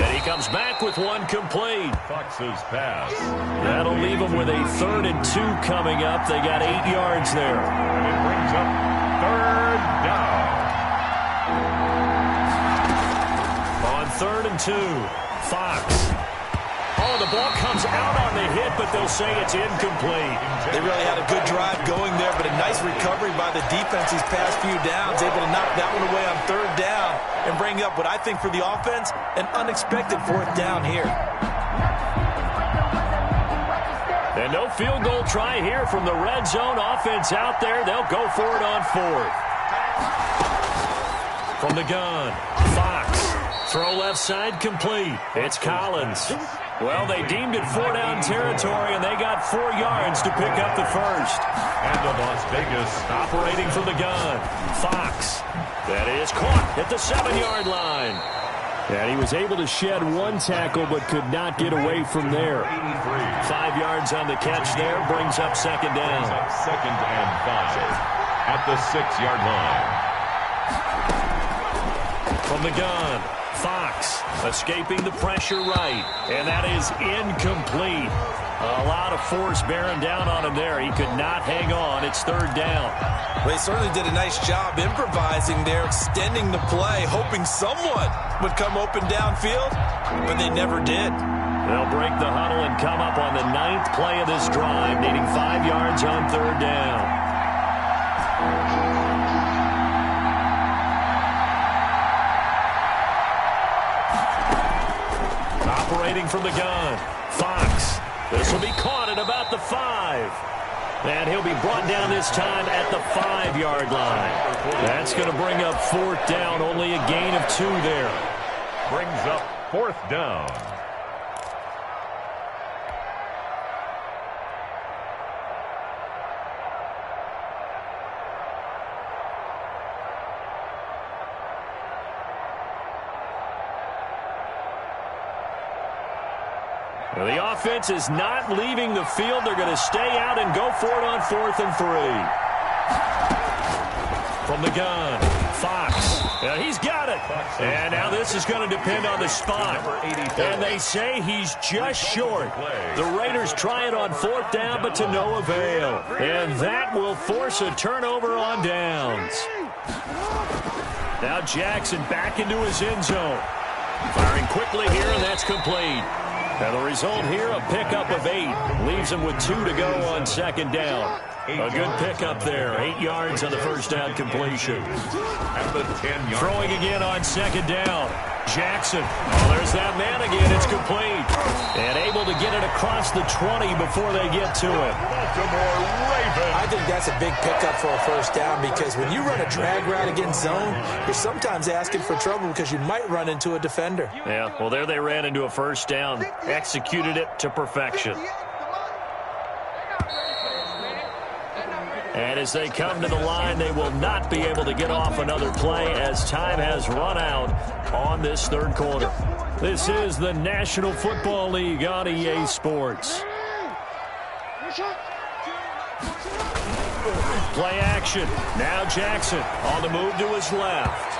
Speaker 6: And he comes back with one complete.
Speaker 9: Fox's pass.
Speaker 6: That'll leave him with a 3rd and 2 coming up. They got 8 yards there.
Speaker 9: And it brings up 3rd down.
Speaker 6: On 3rd and 2, Fox. Oh, the ball comes out on the hit, but they'll say it's incomplete.
Speaker 8: They really had a good drive going there, but a nice recovery by the defense these past few downs, able to knock that one away on 3rd down and bring up what I think for the offense, an unexpected 4th down here.
Speaker 6: And no field goal try here from the red zone offense out there. They'll go for it on 4th. From the gun, Fox. Throw left side complete. It's Collins. Well, they deemed it 4-down territory, and they got 4 yards to pick up the 1st.
Speaker 9: And the Las Vegas
Speaker 6: operating from the gun. Fox. That is caught at the 7-yard line. And he was able to shed 1 tackle, but could not get away from there. 5 yards on the catch there, brings up 2nd down.
Speaker 9: Brings up 2nd and 5 at the 6-yard line.
Speaker 6: From the gun, Fox escaping the pressure right, and that is incomplete. A lot of force bearing down on him there. He could not hang on. It's 3rd down.
Speaker 8: Well, he certainly did a nice job improvising there, extending the play, hoping someone would come open downfield, but they never did.
Speaker 6: They'll break the huddle and come up on the 9th play of this drive, needing 5 yards on 3rd down. Operating from the gun, Fox. This will be caught at about the 5. And he'll be brought down this time at the 5-yard line. That's going to bring up 4th down, only a gain of 2 there.
Speaker 9: Brings up 4th down.
Speaker 6: Well, the offense is not leaving the field. They're going to stay out and go for it on 4th and 3. From the gun, Fox. And he's got it. And now this is going to depend on the spot. And they say he's just short. The Raiders try it on 4th down, but to no avail. And that will force a turnover on downs. Now Jackson back into his end zone. Firing quickly here, and that's complete. And the result here, a pickup of 8. Leaves him with 2 to go on 2nd down. A good pickup there. 8 yards on the 1st down completion.
Speaker 9: At the 10-yard.
Speaker 6: Throwing again on 2nd down. Jackson. Oh, there's that man again. It's complete. And able to get it across the 20 before they get to it.
Speaker 9: Baltimore Ravens.
Speaker 8: I think that's a big pickup for a 1st down, because when you run a drag route against zone, you're sometimes asking for trouble because you might run into a defender.
Speaker 6: Yeah, well, there they ran into a 1st down. Executed it to perfection. And as they come to the line, they will not be able to get off another play as time has run out on this third quarter. This is the National Football League on EA Sports. Play action. Now Jackson on the move to his left.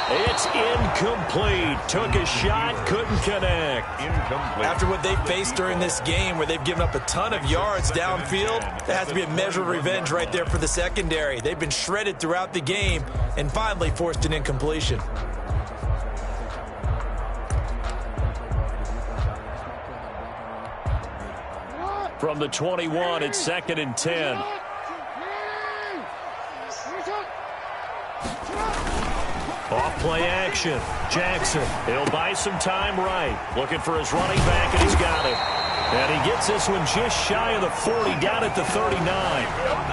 Speaker 6: It's incomplete. Took a shot, couldn't connect.
Speaker 9: Incomplete.
Speaker 8: After what they faced during this game where they've given up a ton of yards downfield, there has to be a measure of revenge right there for the secondary. They've been shredded throughout the game and finally forced an incompletion.
Speaker 6: From the 21, it's 2nd and 10. Off play action. Jackson, he'll buy some time right. Looking for his running back, and he's got it. And he gets this one just shy of the 40, down at the 39.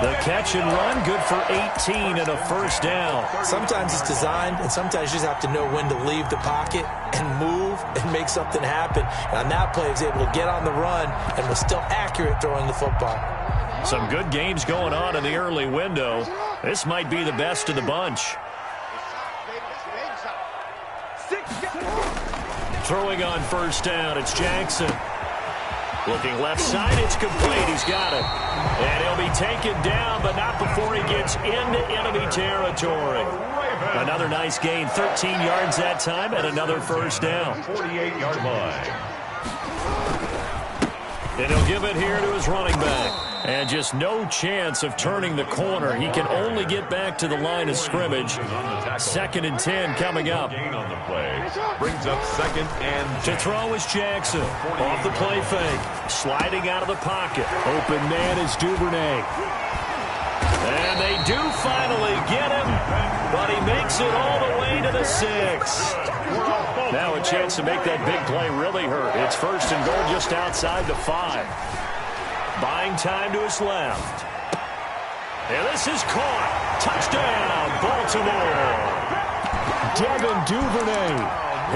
Speaker 6: The catch and run, good for 18 and a first down.
Speaker 8: Sometimes it's designed, and sometimes you just have to know when to leave the pocket and move and make something happen. And on that play, he was able to get on the run and was still accurate throwing the football.
Speaker 6: Some good games going on in the early window. This might be the best of the bunch. Throwing on first down, it's Jackson. Looking left side, it's complete. He's got it. And he'll be taken down, but not before he gets into enemy territory. Another nice gain, 13 yards that time, and another first down.
Speaker 9: 48-yard line.
Speaker 6: And he'll give it here to his running back. And just no chance of turning the corner. He can only get back to the line of scrimmage. 2nd and 10 coming up.
Speaker 9: Gain on the play. Brings up 2nd and 10.
Speaker 6: To throw is Jackson. Off the play fake. Sliding out of the pocket. Open man is Duvernay. And they do finally get him, but he makes it all the way to the 6. Now a chance to make that big play really hurt. It's 1st and goal just outside the 5. Buying time to his left. And this is caught. Touchdown, Baltimore. Devin Duvernay,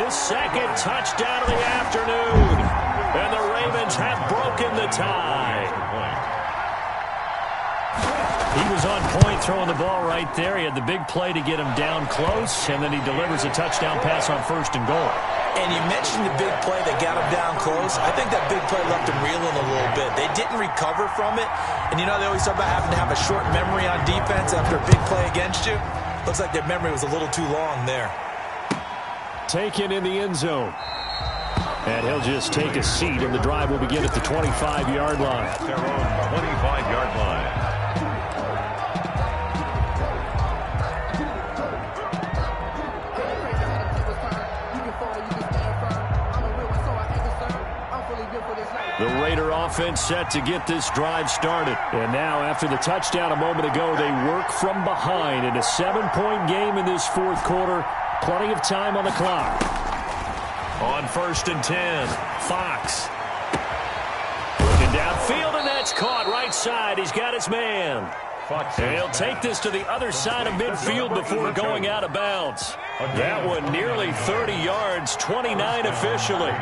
Speaker 6: his 2nd touchdown of the afternoon. And the Ravens have broken the tie. He was on point throwing the ball right there. He had the big play to get him down close, and then he delivers a touchdown pass on 1st and goal.
Speaker 8: And you mentioned the big play that got him down close. I think that big play left him reeling a little bit. They didn't recover from it. And, you know, they always talk about having to have a short memory on defense after a big play against you. Looks like their memory was a little too long there.
Speaker 6: Taken in the end zone. And he'll just take a seat, and the drive will begin at the 25-yard line.
Speaker 9: At their own 25-yard line.
Speaker 6: The Raider offense set to get this drive started. And now, after the touchdown a moment ago, they work from behind in a 7-point game in this 4th quarter. Plenty of time on the clock. On 1st and 10, Fox. Looking downfield, and that's caught right side. He's got his man. And he'll take this to the other side of midfield before going out of bounds. That one nearly 30 yards, 29 officially.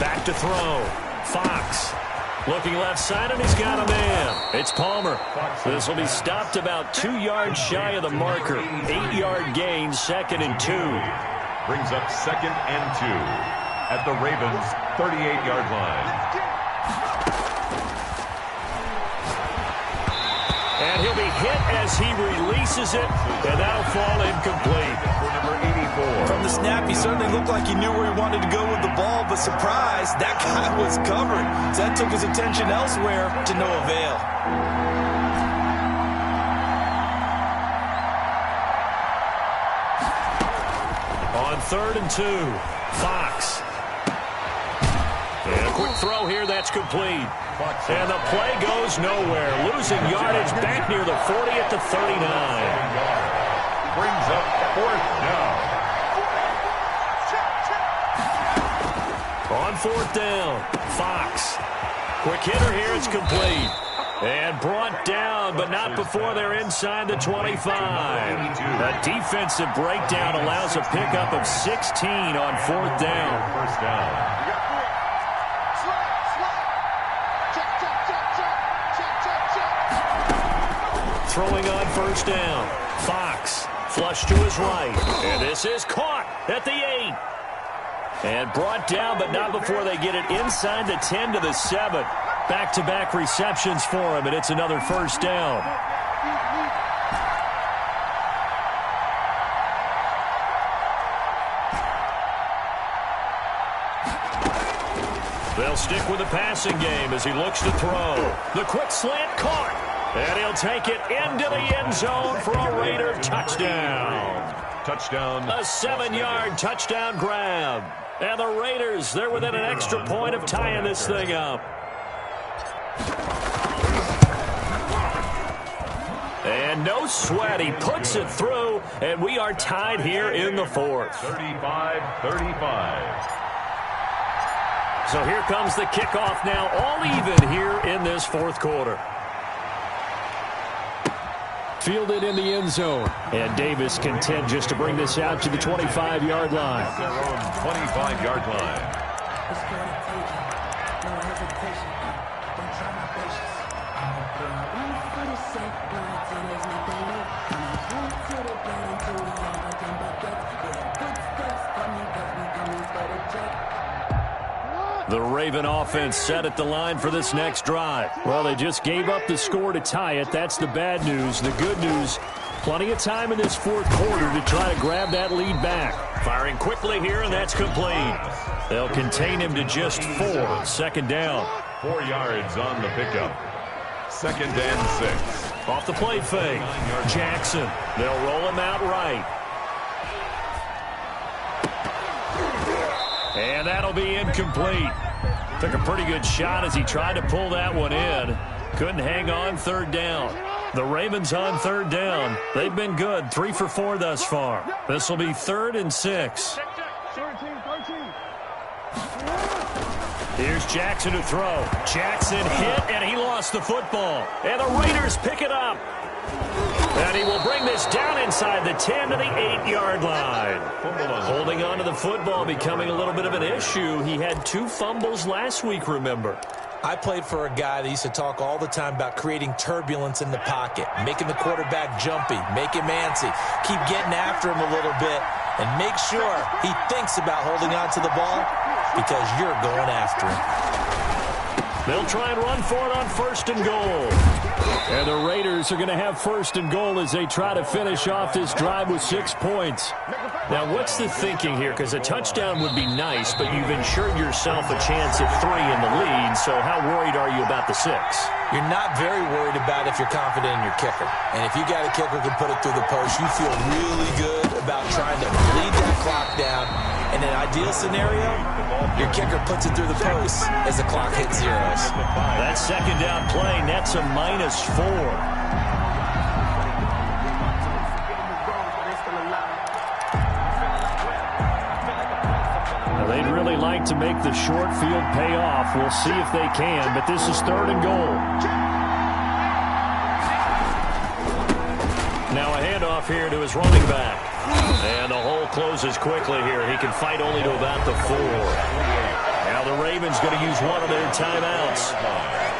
Speaker 6: Back to throw. Fox. Looking left side, and he's got a man. It's Palmer. This will be stopped about 2 yards shy of the marker. 8-yard gain, 2nd and 2.
Speaker 9: Brings up 2nd and 2 at the Ravens' 38-yard line.
Speaker 6: And he'll be hit as he releases it, and that'll fall incomplete.
Speaker 9: For number 84.
Speaker 8: From the snap, he certainly looked like he knew where he wanted to go with the ball, but surprise, that guy was covered. So that took his attention elsewhere to no avail.
Speaker 6: On 3rd and 2, Fox. And a quick throw here, that's complete. And the play goes nowhere. Losing yardage back near the 40 at the 39.
Speaker 9: Brings up 4th down.
Speaker 6: On 4th down, Fox. Quick hitter here, it's complete. And brought down, but not before they're inside the 25. A defensive breakdown allows a pickup of 16 on 4th down.
Speaker 9: First down.
Speaker 6: Throwing on 1st down. Fox flush to his right. And this is caught at the 8. And brought down, but not before they get it inside the 10 to the 7. Back-to-back receptions for him, and it's another 1st down. They'll stick with the passing game as he looks to throw. The quick slant caught. And he'll take it into the end zone for a Raider touchdown.
Speaker 9: Touchdown.
Speaker 6: A 7-yard touchdown grab. And the Raiders, they're within an extra point of tying this thing up. And no sweat. He puts it through, and we are tied here in the 4th.
Speaker 9: 35-35.
Speaker 6: So here comes the kickoff now, all even here in this 4th quarter. Fielded in the end zone. And Davis content just to bring this out to the 25-yard line.
Speaker 9: Their own 25-yard line.
Speaker 6: The Raven offense set at the line for this next drive. Well, they just gave up the score to tie it. That's the bad news. The good news, plenty of time in this 4th quarter to try to grab that lead back. Firing quickly here, and that's complete. They'll contain him to just 4. 2nd down.
Speaker 9: 4 yards on the pickup. 2nd and 6.
Speaker 6: Off the play fake. Jackson. They'll roll him out right. And that'll be incomplete. Took a pretty good shot as he tried to pull that one in. Couldn't hang on 3rd down. The Ravens on 3rd down. They've been good. 3 for 4 thus far. This will be 3rd and 6. Here's Jackson to throw. Jackson hit, and he lost the football. And the Raiders pick it up. And he will bring this down inside the 10 to the 8-yard line. Holding on to the football becoming a little bit of an issue. He had 2 fumbles last week, remember.
Speaker 8: I played for a guy that used to talk all the time about creating turbulence in the pocket, making the quarterback jumpy, make him antsy, keep getting after him a little bit, and make sure he thinks about holding on to the ball because you're going after him.
Speaker 6: They'll try and run for it on 1st and goal. And the Raiders are going to have 1st and goal as they try to finish off this drive with 6 points. Now, what's the thinking here? Because a touchdown would be nice, but you've ensured yourself a chance at 3 in the lead, so how worried are you about the 6?
Speaker 8: You're not very worried about if you're confident in your kicker. And if you got a kicker who can put it through the post, you feel really good about trying to bleed that clock down. In an ideal scenario, your kicker puts it through the post as the clock hits zeros.
Speaker 6: That 2nd down play nets a -4. They'd really like to make the short field pay off. We'll see if they can, but this is 3rd and goal. Now a handoff here to his running back. And the hole closes quickly here. He can fight only to about the 4. Now the Ravens going to use one of their timeouts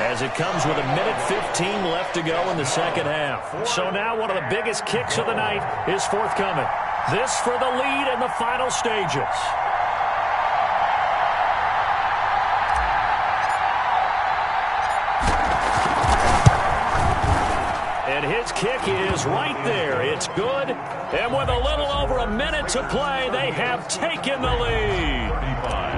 Speaker 6: as it comes with 1:15 left to go in the 2nd half. So now one of the biggest kicks of the night is forthcoming. This for the lead in the final stages. And his kick is right there. It's good. And with a little over a minute to play, they have taken the lead.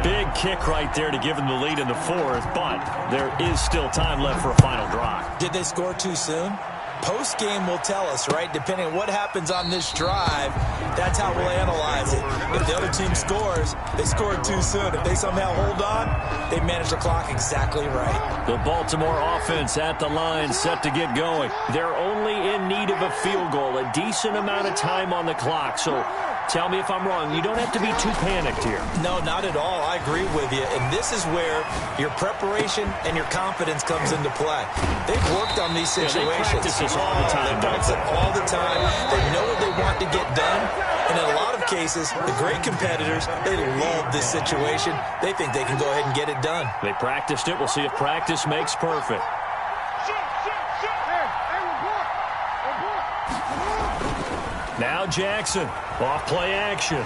Speaker 6: Big kick right there to give them the lead in the 4th, but there is still time left for a final drive.
Speaker 8: Did they score too soon? Post-game will tell us, right? Depending on what happens on this drive, that's how we'll analyze it. If the other team scores, they scored too soon. If they somehow hold on, they manage the clock exactly right.
Speaker 6: The Baltimore offense at the line, set to get going. They're only in need of a field goal, a decent amount of time on the clock. So tell me if I'm wrong. You don't have to be too panicked here.
Speaker 8: No, not at all. I agree with you. And this is where your preparation and your confidence comes into play. They've worked on these situations.
Speaker 6: They practice this all the time.
Speaker 8: They practice it all the time. They know what they want to get done. And in a lot of cases, the great competitors, they love this situation. They think they can go ahead and get it done.
Speaker 6: They practiced it. We'll see if practice makes perfect. Now Jackson, off play action.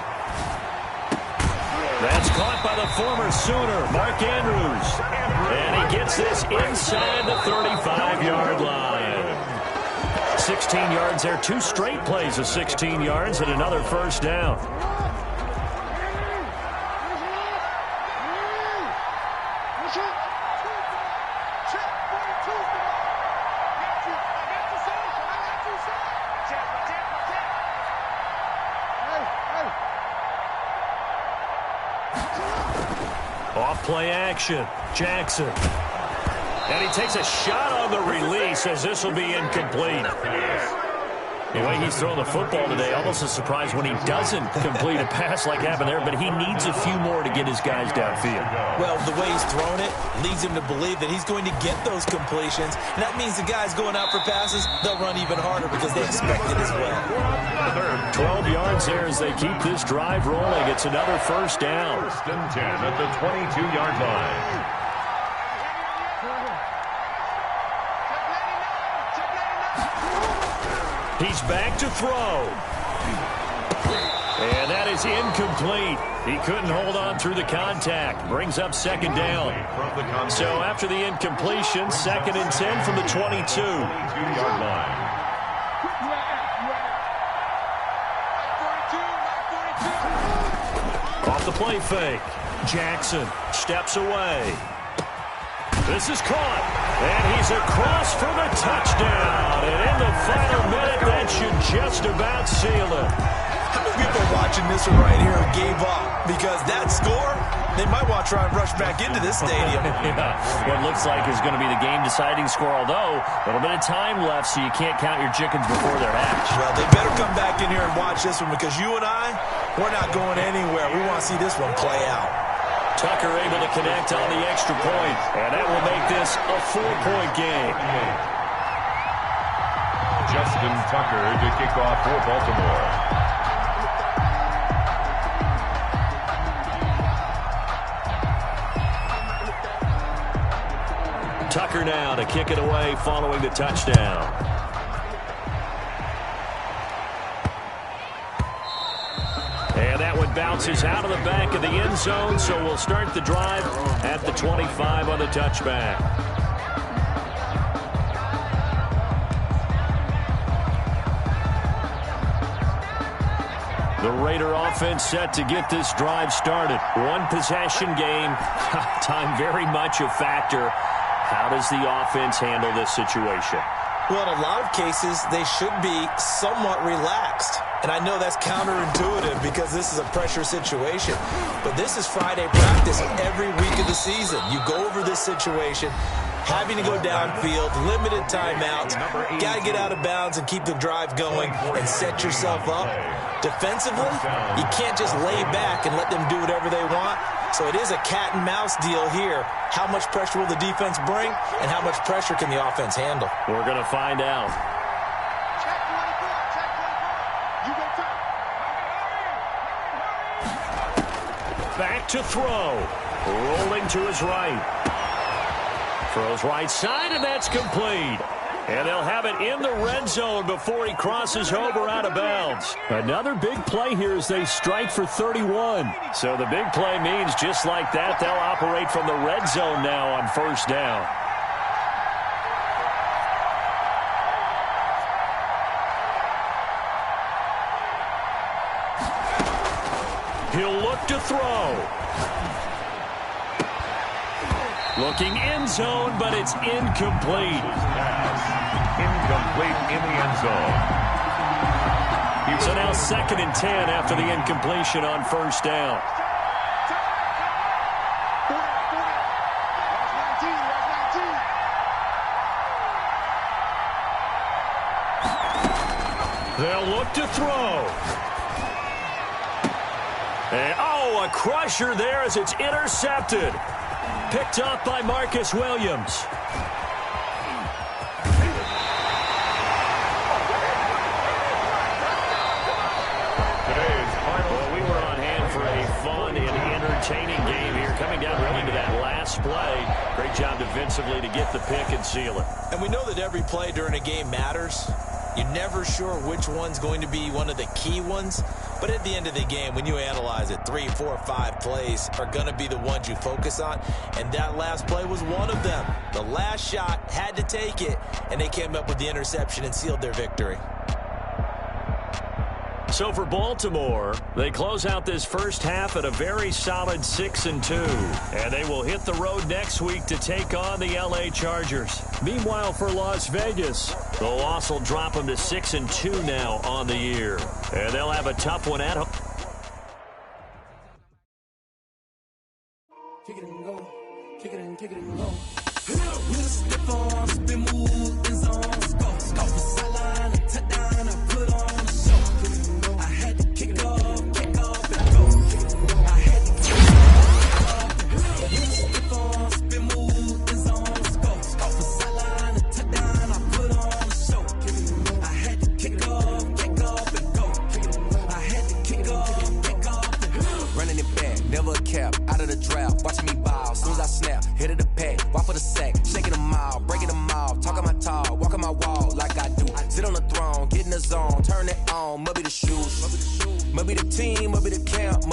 Speaker 6: That's caught by the former Sooner, Mark Andrews. And he gets this inside the 35-yard line. 16 yards there, 2 straight plays of 16 yards and another first down. Off-play action, Jackson. And he takes a shot on the release as this will be incomplete. The way he's throwing the football today, almost a surprise when he doesn't complete a pass like happened there, but he needs a few more to get his guys downfield.
Speaker 8: Well, the way he's thrown it leads him to believe that he's going to get those completions, and that means the guys going out for passes, they'll run even harder because they expect it as well.
Speaker 6: 12 yards there as they keep this drive rolling. It's another first down.
Speaker 9: First and 10 at the 22-yard line.
Speaker 6: He's back to throw. And that is incomplete. He couldn't hold on through the contact. Brings up second down. So after the incompletion, 2nd and 10 from the 22.
Speaker 9: 22-yard line.
Speaker 6: Off the play fake. Jackson steps away. This is caught. And he's across for the touchdown. And in the final minute, that should just about seal it.
Speaker 8: How many people watching this one right here gave up? Because that score, they might want to try and rush back into this stadium.
Speaker 6: Yeah, what looks like is going to be the game-deciding score, although a little bit of time left, so you can't count your chickens before they're hatched.
Speaker 8: Well, they better come back in here and watch this one because you and I, we're not going anywhere. We want to see this one play out.
Speaker 6: Tucker able to connect on the extra point, and that will make this a 4-point game.
Speaker 9: Justin Tucker to kick off for Baltimore.
Speaker 6: Tucker now to kick it away following the touchdown. And that one bounces out of the back of the end zone, so we'll start the drive at the 25 on the touchback. The Raider offense set to get this drive started. One possession game, time very much a factor. How does the offense handle this situation?
Speaker 8: Well, in a lot of cases, they should be somewhat relaxed. And I know that's counterintuitive because this is a pressure situation. But this is Friday practice every week of the season. You go over this situation, having to go downfield, limited timeouts, got to get out of bounds and keep the drive going and set yourself up. Defensively, you can't just lay back and let them do whatever they want. So it is a cat and mouse deal here. How much pressure will the defense bring and how much pressure can the offense handle?
Speaker 6: We're going to find out. Back to throw. Rolling to his right. Throws right side, and that's complete. And they'll have it in the red zone before he crosses over out of bounds. Another big play here as they strike for 31. So the big play means just like that, they'll operate from the red zone now on first down. He'll look to throw. Looking end zone, but it's incomplete.
Speaker 9: Incomplete in the end zone.
Speaker 6: So now 2nd and 10 after the incompletion on first down. They'll look to throw. And, oh, a crusher there as it's intercepted. Picked up by Marcus Williams. entertaining game here, coming down really to that last play. Great job defensively to get the pick and seal it.
Speaker 8: And we know that every play during a game matters. You're never sure which one's going to be one of the key ones. But at the end of the game, when you analyze it, 3, 4, 5 plays are going to be the ones you focus on. And that last play was one of them. The last shot had to take it, and they came up with the interception and sealed their victory.
Speaker 6: So for Baltimore, they close out this first half at a very solid 6-2. And they will hit the road next week to take on the LA Chargers. Meanwhile, for Las Vegas, the loss will drop them to 6-2 now on the year. And they'll have a tough one at home.
Speaker 2: Kick it and go. Kick it and go. With a stiff arm, spin move, in zones, go. Go for sideline, a touchdown, I put on the show. I had to kick off and go. I had to kick off. With a stiff arm, spin move, in zones, go. Go for sideline, a touchdown, I put on the show. I had to kick off and go. I had to kick off and go.
Speaker 3: Running it back, never a cap, out of the draft, watching me ball, soon as I snap, hit of the pack, walk for the sack, shaking them out, breaking them out, talking my talk, walking my wall like I do, sit on the throne, get in the zone, turn it on, maybe the shoes, maybe the team, maybe the camp,